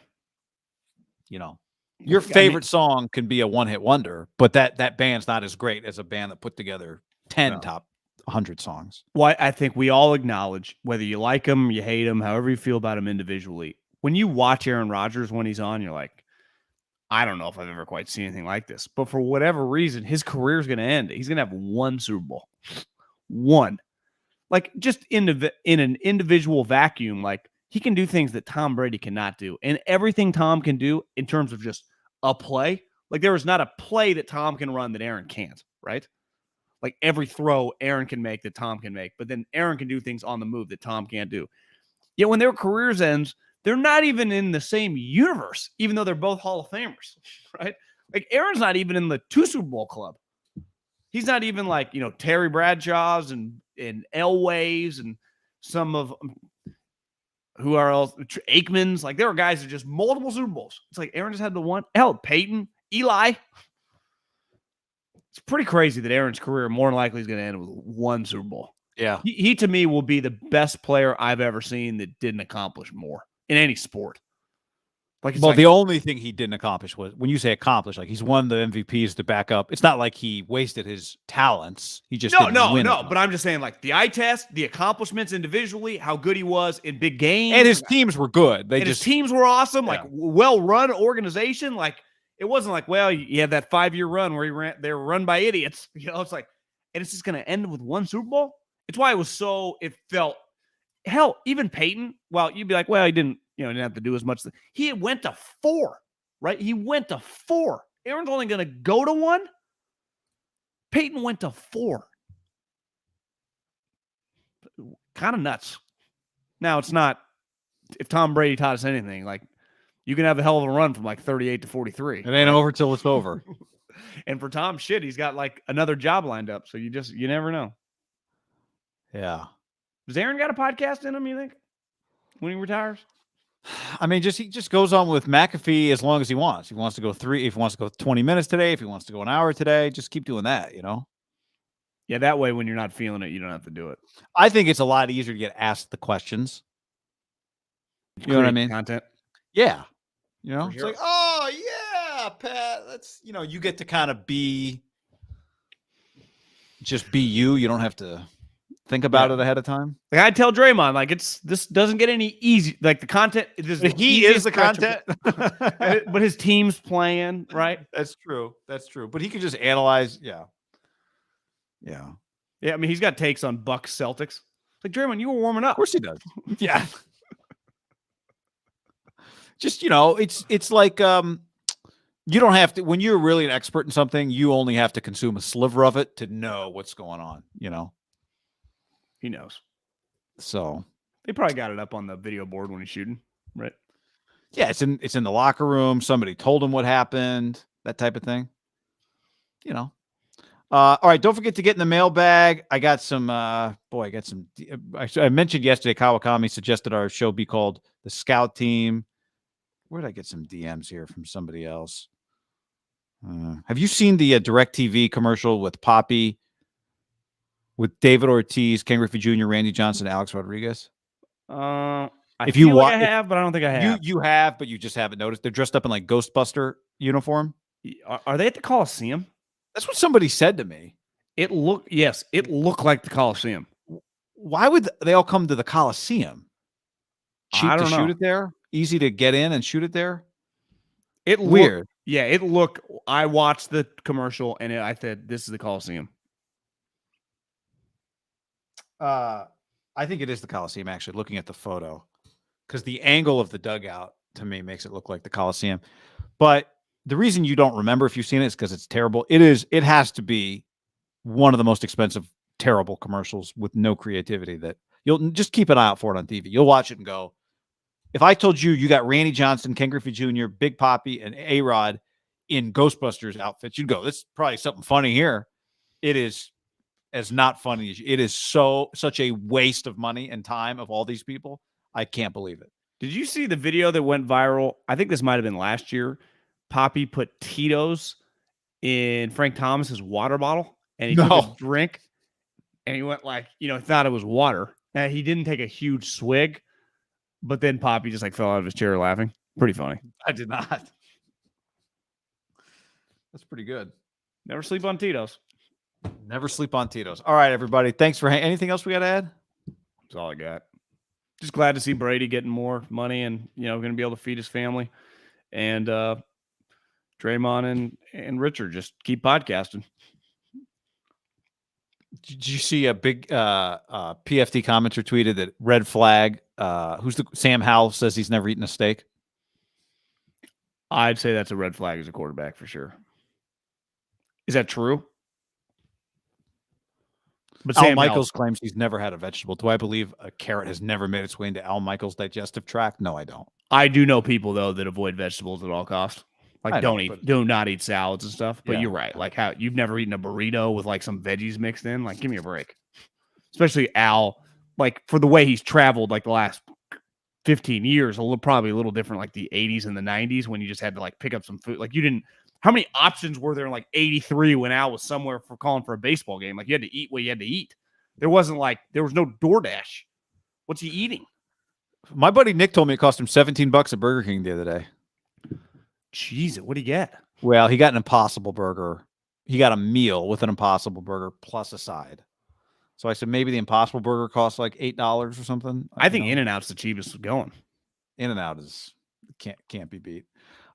Your favorite song can be a one-hit wonder, but that band's not as great as a band that put together 10 top 100 songs. Well, I think we all acknowledge, whether you like him, you hate him, however you feel about him individually, when you watch Aaron Rodgers when he's on, you're like, I don't know if I've ever quite seen anything like this. But for whatever reason, his career is going to end. He's going to have one Super Bowl. One. Like, just in an individual vacuum, like, he can do things that Tom Brady cannot do. And everything Tom can do in terms of just a play, like, there is not a play that Tom can run that Aaron can't, right? Like, every throw Aaron can make that Tom can make. But then Aaron can do things on the move that Tom can't do. Yet when their careers ends, they're not even in the same universe, even though they're both Hall of Famers, right? Like, Aaron's not even in the 2 Super Bowl club. He's not even like, Terry Bradshaw's and Elway's and some of who are else, Aikman's. Like, there are guys that just multiple Super Bowls. It's like Aaron just had the one. Hell, Peyton, Eli. It's pretty crazy that Aaron's career more than likely is going to end with one Super Bowl. Yeah. He to me will be the best player I've ever seen that didn't accomplish more in any sport. The only thing he didn't accomplish was, when you say accomplish, like, he's won the MVPs to back up. It's not like he wasted his talents. He just didn't win but I'm just saying, like, the eye test, the accomplishments individually, how good he was in big games, and his teams were good. His teams were awesome, like well-run organization. Like, it wasn't like, well, you had that 5-year run where they were run by idiots. It's like, and it's just going to end with one Super Bowl. It's why it felt, hell, even Peyton, well, you'd be like, well, he didn't have to do as much. He went to 4, right? He went to 4. Aaron's only going to go to 1. Peyton went to 4. Kind of nuts. Now, it's not, if Tom Brady taught us anything, like, you can have a hell of a run from like 38 to 43. It ain't over till it's over. And for Tom, he's got like another job lined up. So you never know. Yeah. Does Aaron got a podcast in him, you think, when he retires? I mean, he just goes on with McAfee as long as he wants. He wants to go 3, if he wants to go 20 minutes today, if he wants to go an hour today, just keep doing that, Yeah, that way when you're not feeling it, you don't have to do it. I think it's a lot easier to get asked the questions. You know what I mean? Content. Yeah. It's sure. like, oh, yeah, Pat, that's, you get to kind of be you. You don't have to think about it ahead of time. Like, I tell Draymond, like, this doesn't get any easy. Like, the content, he is the content, but his team's playing, right? That's true. But he could just analyze. Yeah. I mean, he's got takes on Bucks Celtics. Like, Draymond, you were warming up. Of course he does. Yeah. Just, it's like, you don't have to, when you're really an expert in something, you only have to consume a sliver of it to know what's going on, He knows. So they probably got it up on the video board when he's shooting, right? Yeah, it's in the locker room. Somebody told him what happened, that type of thing. All right, don't forget to get in the mailbag. I got some, I mentioned yesterday, Kawakami suggested our show be called The Scout Team. Where did I get some DMs here from somebody else? Have you seen the DirecTV commercial with Poppy, with David Ortiz, Ken Griffey Jr., Randy Johnson, Alex Rodriguez? I have, but I don't think I have. You have, but you just haven't noticed. They're dressed up in like Ghostbuster uniform. Are they at the Coliseum? That's what somebody said to me. It looked like the Coliseum. Why would they all come to the Coliseum? Cheap to shoot it there? Easy to get in and shoot it there? Weird. I watched the commercial and I said, this is the Coliseum. I think it is the Coliseum, actually, looking at the photo. Because the angle of the dugout, to me, makes it look like the Coliseum. But the reason you don't remember if you've seen it is because it's terrible. It has to be one of the most expensive, terrible commercials with no creativity that you'll just keep an eye out for it on TV. You'll watch it and go, If I told you got Randy Johnson, Ken Griffey Jr., Big Papi, and A-Rod in Ghostbusters outfits, you'd go, this is probably something funny here. It is as not funny as it is such a waste of money and time of all these people. I can't believe it. Did you see the video that went viral? I think this might have been last year. Poppy put Tito's in Frank Thomas's water bottle, and he took a drink, and he went like, thought it was water. And he didn't take a huge swig, but then Poppy just like fell out of his chair laughing. Pretty funny. I did not. That's pretty good. Never sleep on Tito's. Never sleep on Tito's. All right, everybody. Thanks for anything else we got to add? That's all I got. Just glad to see Brady getting more money and, going to be able to feed his family. And Draymond and Richard just keep podcasting. Did you see a big PFT commenter tweeted that red flag? Sam Howell says he's never eaten a steak. I'd say that's a red flag as a quarterback for sure. Is that true? But Al Michaels claims he's never had a vegetable. Do I believe a carrot has never made its way into Al Michaels' digestive tract? No, I don't. I do know people though that avoid vegetables at all costs. Like do not eat salads and stuff. But you're right. Like how you've never eaten a burrito with like some veggies mixed in. Like, give me a break. Especially Al, like for the way he's traveled like the last 15 years, probably a little different like the 80s and the 90s when you just had to like pick up some food. Like you didn't. How many options were there in like 83 when Al was somewhere for calling for a baseball game? Like you had to eat what you had to eat. There was no DoorDash. What's he eating? My buddy Nick told me it cost him $17 at Burger King the other day. Jeez, what'd he get? Well, he got an Impossible Burger. He got a meal with an Impossible Burger plus a side. So I said maybe the Impossible Burger costs like $8 or something. I think In-N-Out's the cheapest going. In-N-Out can't be beat.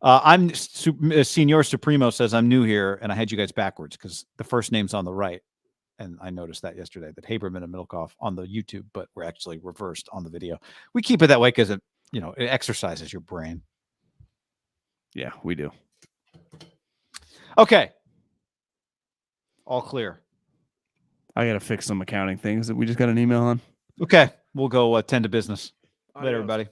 I'm Senor Supremo says I'm new here and I had you guys backwards because the first name's on the right. And I noticed that yesterday that Haberman and Middlekauff on the YouTube, but we're actually reversed on the video. We keep it that way because it exercises your brain. Yeah, we do. Okay. All clear. I got to fix some accounting things that we just got an email on. Okay. We'll go tend to business. Later, everybody.